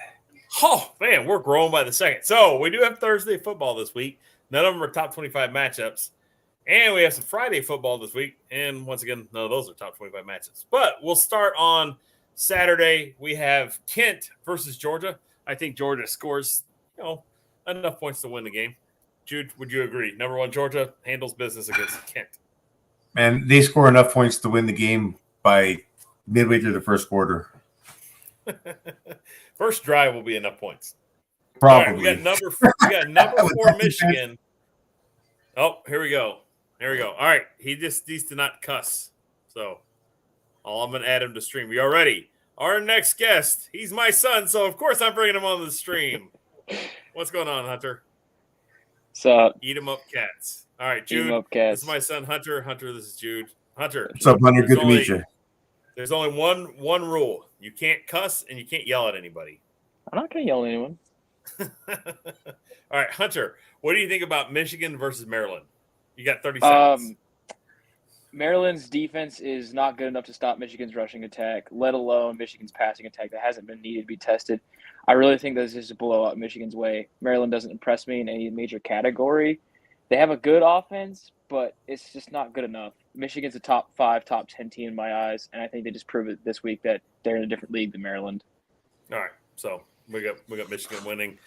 Oh, man, we're growing by the second. So we do have Thursday football this week. None of them are top 25 matchups. And we have some Friday football this week. And once again, none of those are top 25 matchups. But we'll start on Saturday. We have Kent versus Georgia. I think Georgia scores, enough points to win the game. Jude, would you agree? Number one, Georgia handles business against Kent. Man, they score enough points to win the game by midway through the first quarter. First drive will be enough points. Probably. All right, we got number 4 Michigan. Oh, here we go. All right. He just needs to not cuss. So I'm going to add him to stream. We are ready. Our next guest, he's my son, so of course I'm bringing him on the stream. What's going on, Hunter? What's up? Eat 'em up, cats. All right, Jude. Eat 'em up, cats. This is my son, Hunter. Hunter, this is Jude. Hunter. What's up, Hunter? Good to meet you. There's only one rule. You can't cuss and you can't yell at anybody. I'm not going to yell at anyone. All right, Hunter, what do you think about Michigan versus Maryland? You got 30 seconds. Maryland's defense is not good enough to stop Michigan's rushing attack, let alone Michigan's passing attack that hasn't been needed to be tested. I really think this is a blowout Michigan's way. Maryland doesn't impress me in any major category. They have a good offense, but it's just not good enough. Michigan's a top 5, top 10 team in my eyes, and I think they just proved it this week that they're in a different league than Maryland. All right, so we got Michigan winning.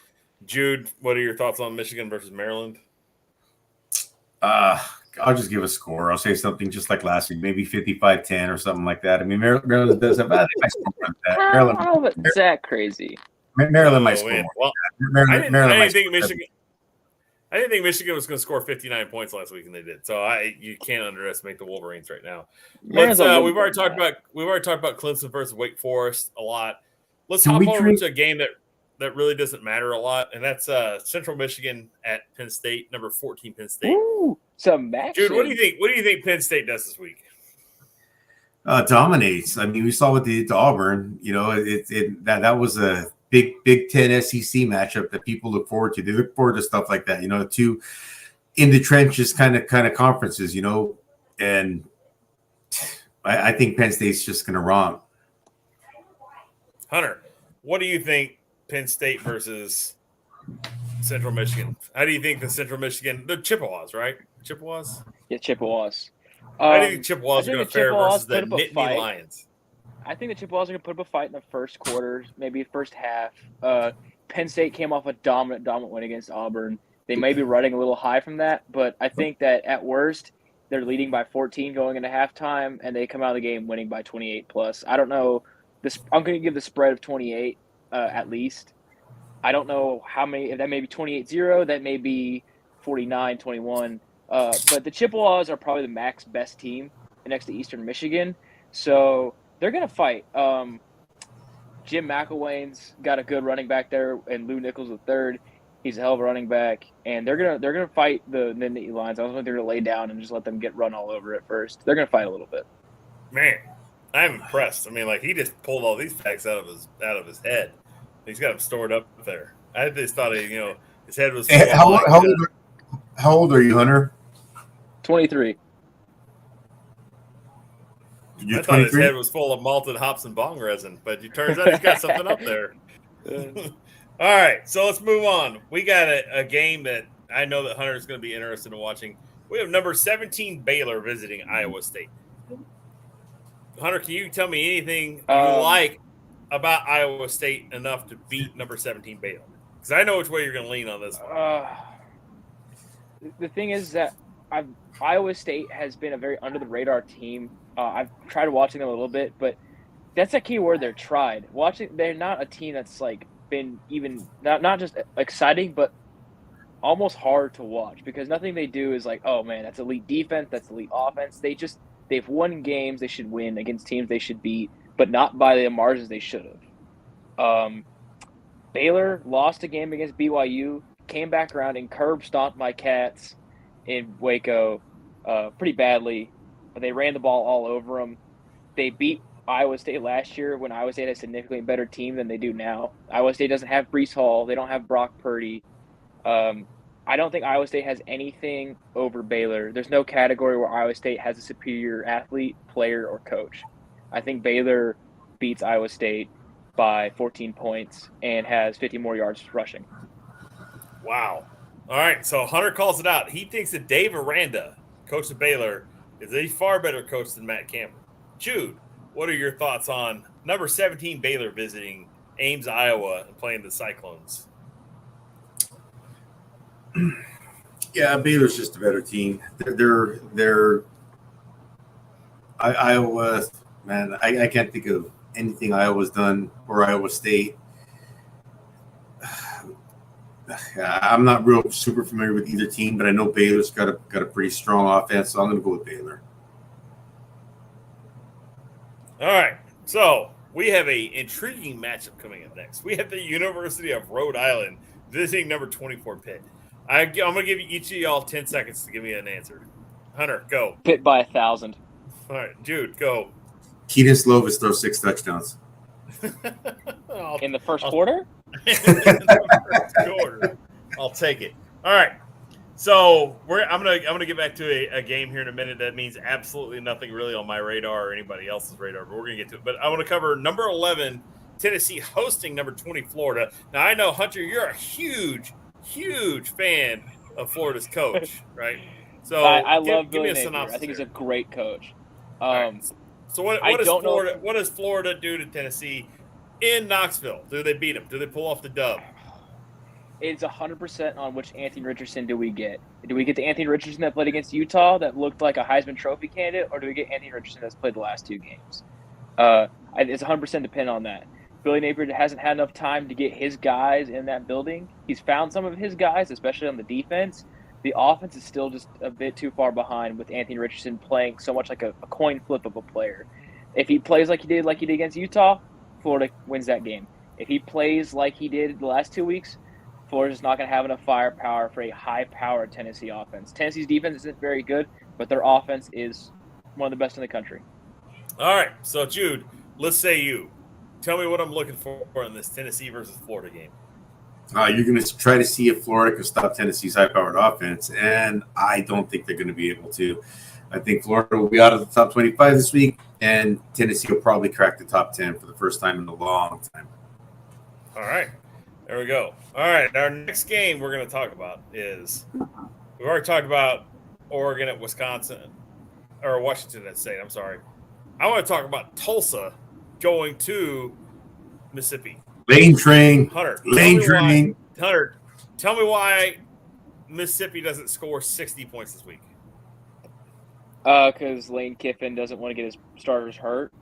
Jude, what are your thoughts on Michigan versus Maryland? I'll just give a score. I'll say something just like last week, maybe 55-10 or something like that. I mean, Maryland does have – I think I score on that. Maryland, I don't know if it's that crazy. Maryland might score. Well, I didn't think Michigan was going to score 59 points last week, and they did. So you can't underestimate the Wolverines right now. We've already talked about Clemson versus Wake Forest a lot. Let's hop over to a game that really doesn't matter a lot, and that's Central Michigan at Penn State, number 14 Penn State. Ooh, some action. Jude, what do you think? What do you think Penn State does this week? Dominates. I mean, we saw what they did to Auburn. That was a Big Ten SEC matchup that people look forward to. They look forward to stuff like that. To in the trenches kind of conferences. And I think Penn State's just going to romp. Hunter, what do you think? Penn State versus Central Michigan. How do you think the Central Michigan, the Chippewas, right? Chippewas? Yeah, Chippewas. How do you think Chippewas are going to fare versus the Nittany Lions? I think the Chippewas are going to put up a fight in the first quarter, maybe first half. Penn State came off a dominant win against Auburn. They may be running a little high from that, but I think that at worst, they're leading by 14 going into halftime, and they come out of the game winning by 28 plus. I don't know. I'm going to give the spread of 28. At least. I don't know how many, if that may be 28-0, that may be 49-21. But the Chippewas are probably the MAC's best team next to Eastern Michigan. So they're going to fight. Jim McElwain's got a good running back there, and Lou Nichols III. He's a hell of a running back. And they're gonna fight the Nittany Lions. I don't think they're going to lay down and just let them get run all over at first. They're going to fight a little bit. Man, I'm impressed. I mean, he just pulled all these facts out of his head. He's got them stored up there. I just thought, his head was. How old are you, Hunter? 23. I thought his head was full of malted hops and bong resin, but it turns out he's got something up there. All right, so let's move on. We got a game that I know that Hunter's going to be interested in watching. We have number 17 Baylor visiting Iowa State. Hunter, can you tell me anything you like about Iowa State enough to beat number 17 Baylor? Because I know which way you're going to lean on this one. The thing is that Iowa State has been a very under-the-radar team. I've tried watching them a little bit, but that's a key word. They're tried. They're not a team that's been even not just exciting, but almost hard to watch because nothing they do is oh man, that's elite defense, that's elite offense. They've won games they should win against teams they should beat, but not by the margins they should have. Baylor lost a game against BYU, came back around and curb stomped my Cats in Waco pretty badly. They ran the ball all over them. They beat Iowa State last year when Iowa State had a significantly better team than they do now. Iowa State doesn't have Breece Hall. They don't have Brock Purdy. I don't think Iowa State has anything over Baylor. There's no category where Iowa State has a superior athlete, player, or coach. I think Baylor beats Iowa State by 14 points and has 50 more yards rushing. Wow. All right, so Hunter calls it out. He thinks that Dave Aranda, coach of Baylor, is a far better coach than Matt Campbell. Jude, what are your thoughts on number 17 Baylor visiting Ames, Iowa, and playing the Cyclones? Yeah, Baylor's just a better team. Iowa, man, I can't think of anything Iowa's done or Iowa State. I'm not real super familiar with either team, but I know Baylor's got a pretty strong offense, so I'm going to go with Baylor. All right, so we have a intriguing matchup coming up next. We have the University of Rhode Island visiting number 24 Pitt. I'm going to give each of y'all 10 seconds to give me an answer. Hunter, go. Pitt by 1,000. All right, Jude, go. Keaton Slovis throws 6 touchdowns. In the first quarter? I'll take it. All right. So I'm gonna get back to a game here in a minute that means absolutely nothing really on my radar or anybody else's radar, but we're gonna get to it. But I want to cover number 11 Tennessee hosting number 20 Florida. Now I know Hunter, you're a huge fan of Florida's coach, right? So I love give me Billy a Napier. synopsis. I think he's a great coach. Right. So what does Florida do to Tennessee in Knoxville? Do they beat them? Do they pull off the dub? It's 100% on which Anthony Richardson do we get. Do we get the Anthony Richardson that played against Utah that looked like a Heisman Trophy candidate, or do we get Anthony Richardson that's played the last 2 games? It's 100% dependent on that. Billy Napier hasn't had enough time to get his guys in that building. He's found some of his guys, especially on the defense. The offense is still just a bit too far behind with Anthony Richardson playing so much like a coin flip of a player. If he plays like he did against Utah, Florida wins that game. If he plays like he did the last 2 weeks, Florida's not going to have enough firepower for a high-powered Tennessee offense. Tennessee's defense isn't very good, but their offense is one of the best in the country. All right, so Jude, let's say you. Tell me what I'm looking for in this Tennessee versus Florida game. You're going to try to see if Florida can stop Tennessee's high-powered offense, and I don't think they're going to be able to. I think Florida will be out of the top 25 this week, and Tennessee will probably crack the top 10 for the first time in a long time. All right, there we go. All right, our next game we're going to talk about is we've already talked about Oregon at Wisconsin, or Washington State, I'm sorry. I want to talk about Tulsa going to Mississippi. Lane train. Hunter, tell me why Mississippi doesn't score 60 points this week. Because Lane Kiffin doesn't want to get his starters hurt.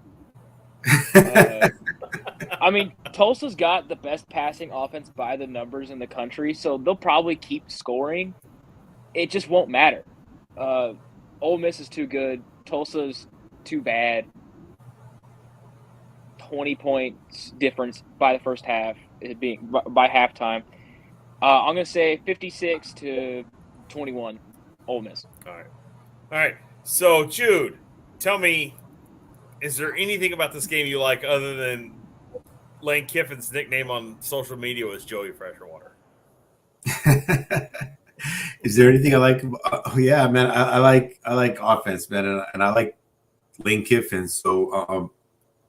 I mean, Tulsa's got the best passing offense by the numbers in the country, so they'll probably keep scoring. It just won't matter. Ole Miss is too good. Tulsa's too bad. 20 points difference by the first half, it being by halftime. I'm going to say 56-21, Ole Miss. All right. So, Jude, tell me, is there anything about this game you like other than Lane Kiffin's nickname on social media was Joey Fresherwater? Is there anything I like? Oh, yeah, man, I like offense, man, and I like Lane Kiffin. So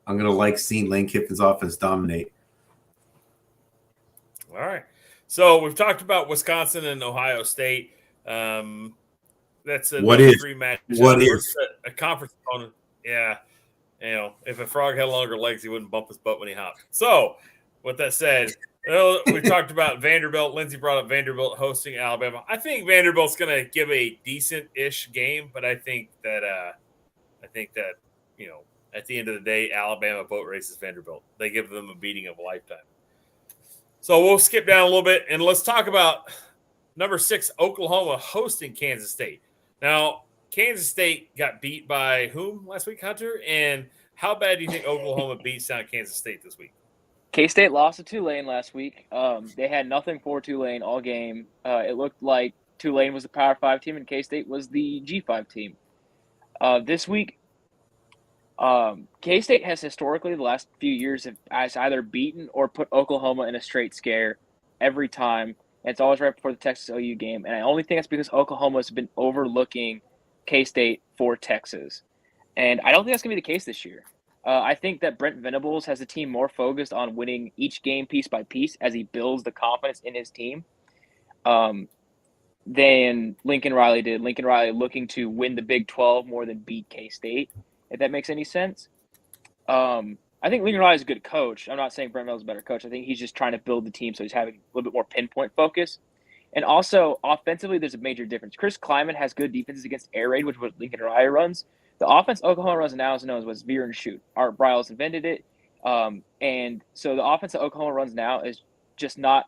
I'm gonna like seeing Lane Kiffin's offense dominate. All right. So we've talked about Wisconsin and Ohio State. That's a three match. What is a conference opponent? Yeah. If a frog had longer legs, he wouldn't bump his butt when he hopped. So, with that said, we talked about Vanderbilt. Lindsay brought up Vanderbilt hosting Alabama. I think Vanderbilt's going to give a decent-ish game, but I think that at the end of the day, Alabama boat races Vanderbilt. They give them a beating of a lifetime. So we'll skip down a little bit, and let's talk about number 6, Oklahoma hosting Kansas State. Now, Kansas State got beat by whom last week, Hunter? And how bad do you think Oklahoma beats down Kansas State this week? K-State lost to Tulane last week. They had nothing for Tulane all game. It looked like Tulane was the Power 5 team and K-State was the G5 team. This week, K-State has historically the last few years has either beaten or put Oklahoma in a straight scare every time. And it's always right before the Texas OU game. And I only think that's because Oklahoma has been overlooking K-State for Texas. And I don't think that's going to be the case this year. I think that Brent Venables has the team more focused on winning each game piece by piece as he builds the confidence in his team than Lincoln Riley did. Lincoln Riley looking to win the Big 12 more than beat K-State, if that makes any sense. I think Lincoln Riley is a good coach. I'm not saying Brent Venables is a better coach. I think he's just trying to build the team so he's having a little bit more pinpoint focus. And also, offensively, there's a major difference. Chris Kleiman has good defenses against air raid, which is what Lincoln Riley runs. The offense Oklahoma runs now is known as veer and shoot. Art Briles invented it. And so the offense that Oklahoma runs now is just not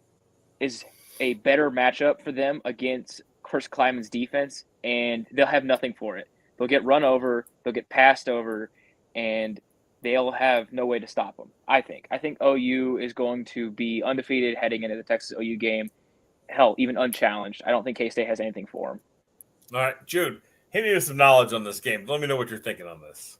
– is a better matchup for them against Chris Kleiman's defense, and they'll have nothing for it. They'll get run over, they'll get passed over, and they'll have no way to stop them, I think. I think OU is going to be undefeated heading into the Texas OU game. Hell, even unchallenged. I don't think K-State has anything for them. All right, Jude, hit me with some knowledge on this game. Let me know what you're thinking on this.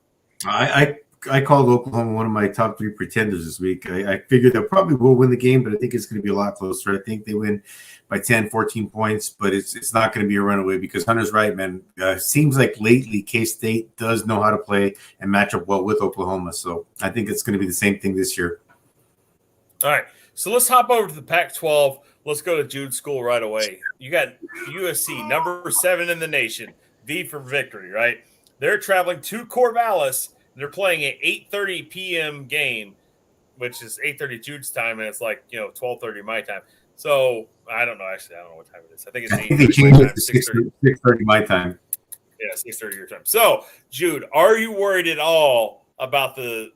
I called Oklahoma one of my top 3 pretenders this week. I figured they probably will win the game, but I think it's going to be a lot closer. I think they win by 10, 14 points, but it's not going to be a runaway because Hunter's right, man. Seems like lately K-State does know how to play and match up well with Oklahoma. So I think it's going to be the same thing this year. All right, so let's hop over to the Pac-12. Let's go to Jude's school right away. You got USC, number 7 in the nation, V for victory, right? They're traveling to Corvallis. They're playing an 8:30 p.m. game, which is 8:30 Jude's time, and it's like 12:30 my time. So I don't know. Actually, I don't know what time it is. I think it's 8:30 they changed it to 6:30 my time. Yeah, 6:30 your time. So Jude, are you worried at all about the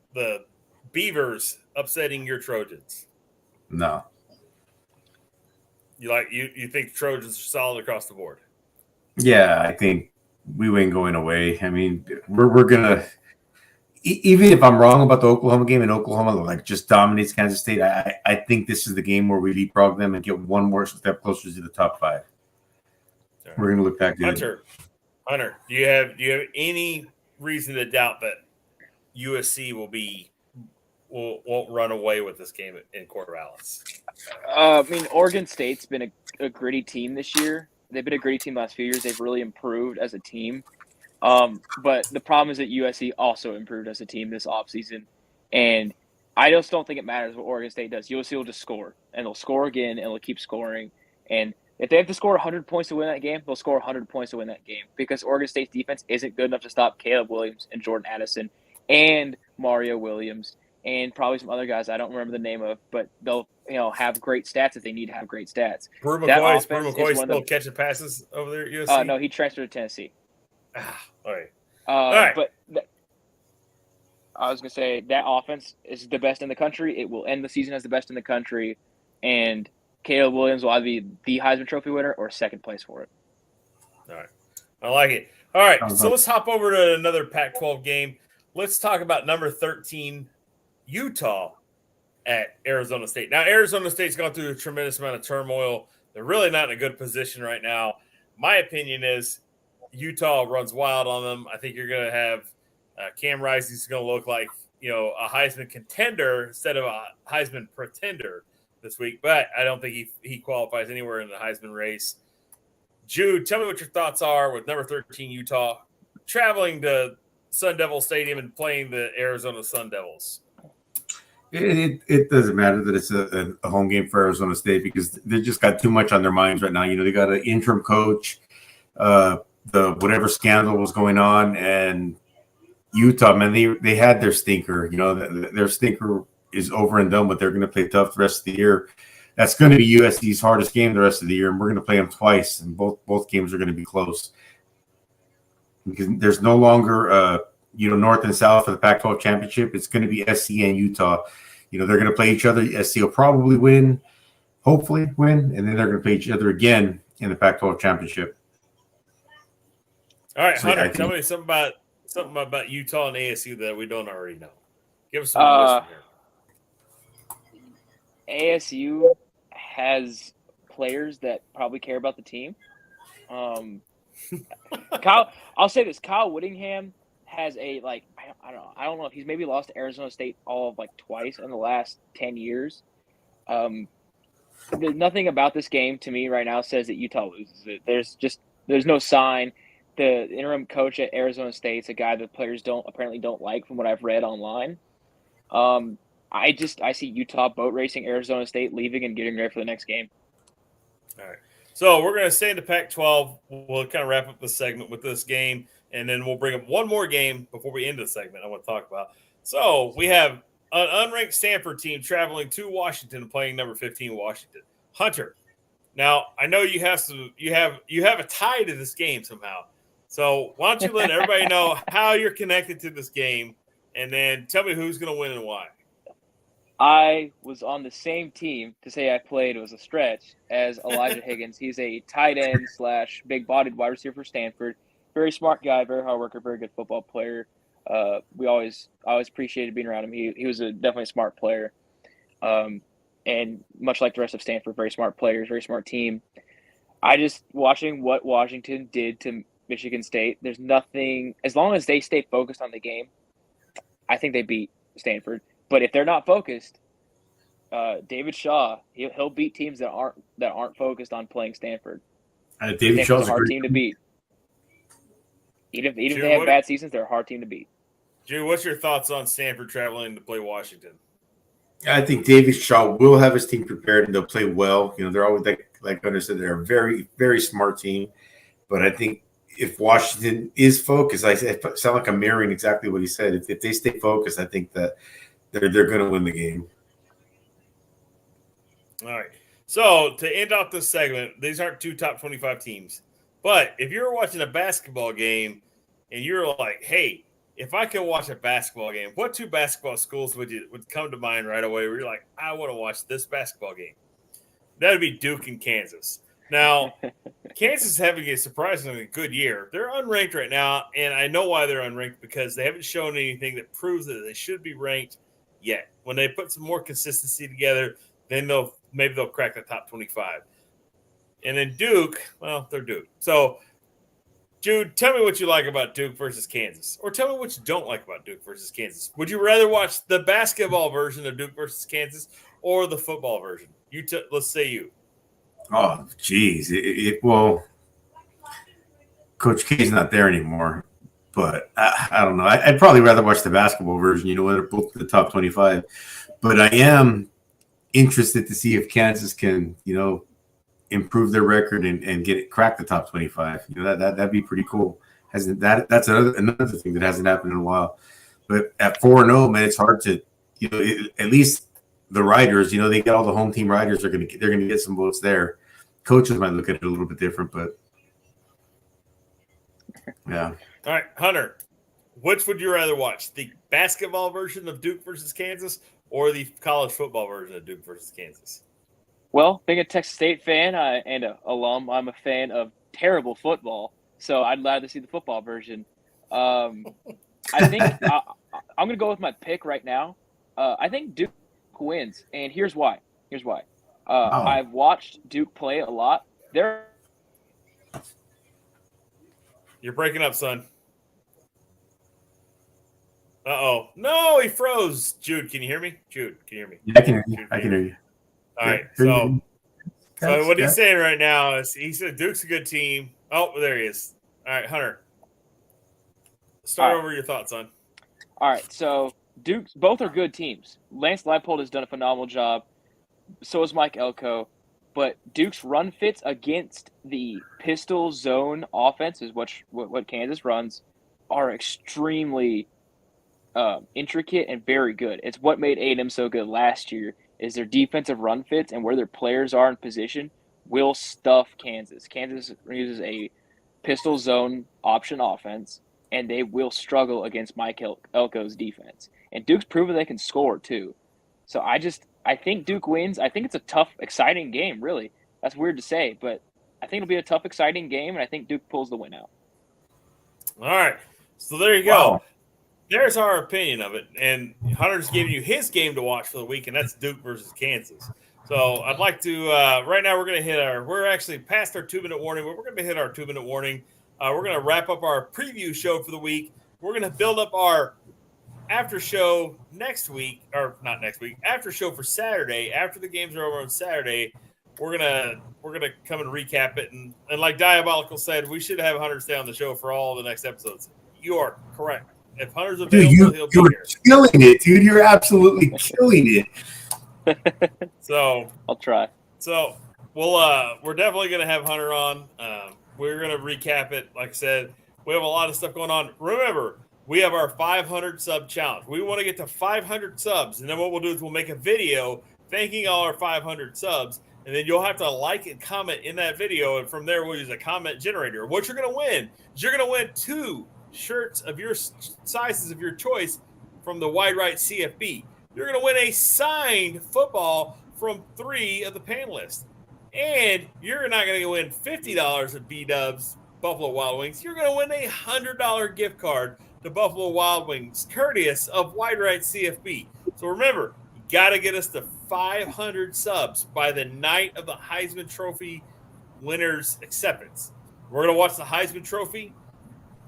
Beavers upsetting your Trojans? No. You think Trojans are solid across the board? Yeah, I think we ain't going away. I mean, we're gonna. Even if I'm wrong about the Oklahoma game and Oklahoma just dominates Kansas State, I think this is the game where we leapfrog them and get one more step closer to the top 5. Right. We're going to look back good. Hunter, do you have any reason to doubt that USC won't run away with this game in Corvallis? I mean, Oregon State's been a gritty team this year. They've been a gritty team the last few years. They've really improved as a team. But the problem is that USC also improved as a team this offseason. And I just don't think it matters what Oregon State does. USC will just score. And they'll score again, and they'll keep scoring. And if they have to score 100 points to win that game, they'll score 100 points to win that game. Because Oregon State's defense isn't good enough to stop Caleb Williams and Jordan Addison and Mario Williams and probably some other guys I don't remember the name of. But they'll have great stats if they need to have great stats. Brew McCoy still catching passes over there at USC? No, he transferred to Tennessee. All right. All right. But I was going to say that offense is the best in the country. It will end the season as the best in the country. And Caleb Williams will either be the Heisman Trophy winner or second place for it. All right. I like it. All right. So let's hop over to another Pac-12 game. Let's talk about number 13, Utah at Arizona State. Now, Arizona State's gone through a tremendous amount of turmoil. They're really not in a good position right now. My opinion is Utah runs wild on them. I think you're going to have Cam Rising's going to look like, a Heisman contender instead of a Heisman pretender this week. But I don't think he qualifies anywhere in the Heisman race. Jude, tell me what your thoughts are with number 13 Utah traveling to Sun Devil Stadium and playing the Arizona Sun Devils. It doesn't matter that it's a home game for Arizona State because they just got too much on their minds right now. They got an interim coach. The whatever scandal was going on, and Utah, man, they had their stinker. Their stinker is over and done with. They're going to play tough the rest of the year. That's going to be USC's hardest game the rest of the year, and we're going to play them twice, and both games are going to be close because there's no longer north and south for the Pac-12 championship. It's going to be SC and Utah. They're going to play each other. SC will probably hopefully win, and then they're going to play each other again in the Pac-12 championship. All right, Hunter, tell me something about Utah and ASU that we don't already know. Give us some here. ASU has players that probably care about the team. I'll say this: Kyle Whittingham has I don't know if he's maybe lost to Arizona State all of twice in the last 10 years. There's nothing about this game to me right now says that Utah loses it. There's no sign. the interim coach at Arizona State's a guy that players apparently don't like from what I've read online. I see Utah boat racing Arizona State, leaving and getting ready for the next game. All right. So we're going to stay in the Pac-12. We'll kind of wrap up the segment with this game, and then we'll bring up one more game before we end the segment I want to talk about. So we have an unranked Stanford team traveling to Washington and playing number 15 Washington. Hunter, now I know you have a tie to this game somehow. So why don't you let everybody know how you're connected to this game, and then tell me who's going to win and why. I was on the same team, to say I played was a stretch, as Elijah Higgins. He's a tight end / big-bodied wide receiver for Stanford. Very smart guy, very hard worker, very good football player. I always appreciated being around him. He was definitely a smart player. And much like the rest of Stanford, very smart players, very smart team. I just watching what Washington did to Michigan State. There's nothing – as long as they stay focused on the game, I think they beat Stanford. But if they're not focused, David Shaw, he'll beat teams that aren't focused on playing Stanford. David Shaw's a hard team to beat. Even if they have bad seasons, they're a hard team to beat. Drew, what's your thoughts on Stanford traveling to play Washington? I think David Shaw will have his team prepared and they'll play well. You know, they're always like Gunnar said, they're a very, very smart team. But I think if Washington is focused, I sound like I'm mirroring exactly what he said. If they stay focused, I think that they're going to win the game. All right. So to end off this segment, these aren't two top 25 teams. But if you're watching a basketball game and you're like, hey, if I can watch a basketball game, what two basketball schools would come to mind right away where you're like, I want to watch this basketball game? That would be Duke and Kansas. Now, Kansas is having a surprisingly good year. They're unranked right now, and I know why they're unranked, because they haven't shown anything that proves that they should be ranked yet. When they put some more consistency together, then maybe they'll crack the top 25. And then Duke, well, they're Duke. So, Jude, tell me what you like about Duke versus Kansas, or tell me what you don't like about Duke versus Kansas. Would you rather watch the basketball version of Duke versus Kansas or the football version? Let's say you. Oh, geez. Well, Coach K's not there anymore, but I don't know. I'd probably rather watch the basketball version. You know, they're both the top 25. But I am interested to see if Kansas can, you know, improve their record and crack the top 25. You know, that'd be pretty cool. That's another thing that hasn't happened in a while. But at 4-0, man, it's hard to, you know, at least the writers, you know, they got all the home team writers. They're going to get some votes there. Coaches might look at it a little bit different, but yeah. All right, Hunter, which would you rather watch, the basketball version of Duke versus Kansas or the college football version of Duke versus Kansas? Well, being a Texas State fan and an alum, I'm a fan of terrible football, so I'd rather see the football version. I think I'm going to go with my pick right now. I think Duke wins, and here's why. I've watched Duke play a lot. You're breaking up, son. Uh-oh. No, he froze. Jude, can you hear me? Jude, can you hear me? Yeah, I can hear you. I can hear you. All right. So what he's saying right now is he said Duke's a good team. Oh, there he is. All right, Hunter. Start over your thoughts on. All right. So Duke's both are good teams. Lance Leipold has done a phenomenal job. So is Mike Elko. But Duke's run fits against the pistol zone offenses, what Kansas runs, are extremely intricate and very good. It's what made A&M so good last year, is their defensive run fits and where their players are in position will stuff Kansas. Kansas uses a pistol zone option offense, and they will struggle against Mike Elko's defense. And Duke's proven they can score too. So I think Duke wins. I think it's a tough, exciting game, really. That's weird to say, but I think it'll be a tough, exciting game, and I think Duke pulls the win out. All right. So there you go. Wow. There's our opinion of it. And Hunter's giving you his game to watch for the week, and that's Duke versus Kansas. So I'd like to right now we're actually past our 2-minute warning, but we're going to hit our 2-minute warning. We're going to wrap up our preview show for the week. We're going to build up our after show after show for Saturday. After the games are over on Saturday, we're gonna come and recap it, and like Diabolical said, we should have Hunter stay on the show for all the next episodes. You are correct. If Hunter's available, he'll be here. You're killing it, dude. You're absolutely killing it. So I'll try. So we're definitely gonna have Hunter on. We're gonna recap it. Like I said, we have a lot of stuff going on. Remember, we have our 500 sub challenge. We want to get to 500 subs, and then what we'll do is we'll make a video thanking all our 500 subs. And then you'll have to like and comment in that video. And from there, we'll use a comment generator. What you're going to win is you're going to win 2 shirts of your sizes of your choice from the Wide Right CFB. You're going to win a signed football from 3 of the panelists. And you're not going to win $50 at B-Dubs Buffalo Wild Wings. You're going to win a $100 gift card to Buffalo Wild Wings, courteous of Wide Right CFB. So remember, you got to get us to 500 subs by the night of the Heisman Trophy winners acceptance. We're going to watch the Heisman Trophy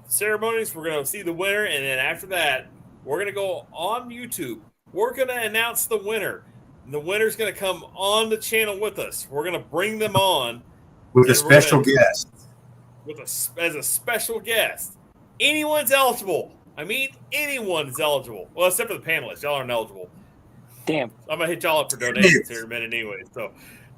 ceremonies. We're going to see the winner. And then after that, we're going to go on YouTube. We're going to announce the winner. And the winner's going to come on the channel with us. We're going to bring them on. With a special guest. As a special guest. Anyone's eligible. I mean, anyone's eligible. Well, except for the panelists. Y'all aren't eligible. Damn. I'm going to hit y'all up for donations here in a minute anyway. So,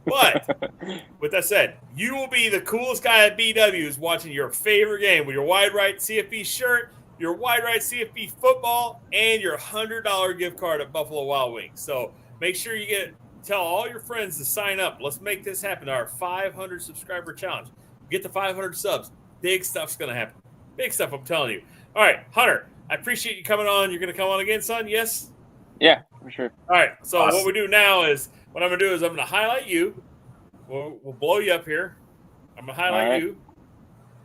but with that said, you will be the coolest guy at BW's watching your favorite game with your Wide Right CFB shirt, your Wide Right CFB football, and your $100 gift card at Buffalo Wild Wings. So make sure you tell all your friends to sign up. Let's make this happen. Our 500 subscriber challenge. Get to 500 subs. Big stuff's going to happen. Big stuff, I'm telling you. All right, Hunter, I appreciate you coming on. You're going to come on again, son? Yes? Yeah, for sure. All right, so awesome. What we do now is, what I'm going to do is I'm going to highlight you. We'll blow you up here. I'm going to highlight you.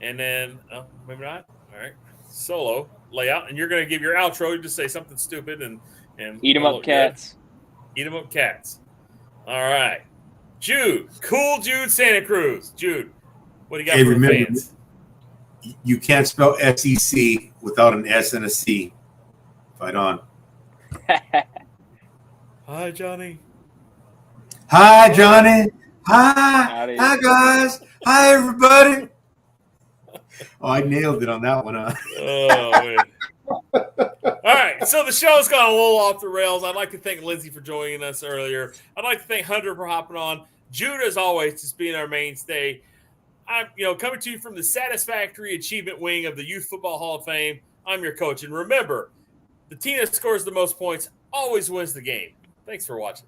And then, maybe not. All right, solo layout. And you're going to give your outro. You just say something stupid and eat 'em up, cats. Eat 'em up, cats. All right. Jude, cool Jude Santa Cruz. Jude, what do you got for the fans? You can't spell SEC without an S and a C. Fight on. Hi, Johnny. Hi, Johnny. Hi. Hi, guys. Hi, everybody. Oh, I nailed it on that one, huh? Oh, man. All right, so the show's gone a little off the rails. I'd like to thank Lindsay for joining us earlier. I'd like to thank Hunter for hopping on. Jude, as always, just being our mainstay. I'm, coming to you from the Satisfactory Achievement Wing of the Youth Football Hall of Fame. I'm your coach. And remember, the team that scores the most points always wins the game. Thanks for watching.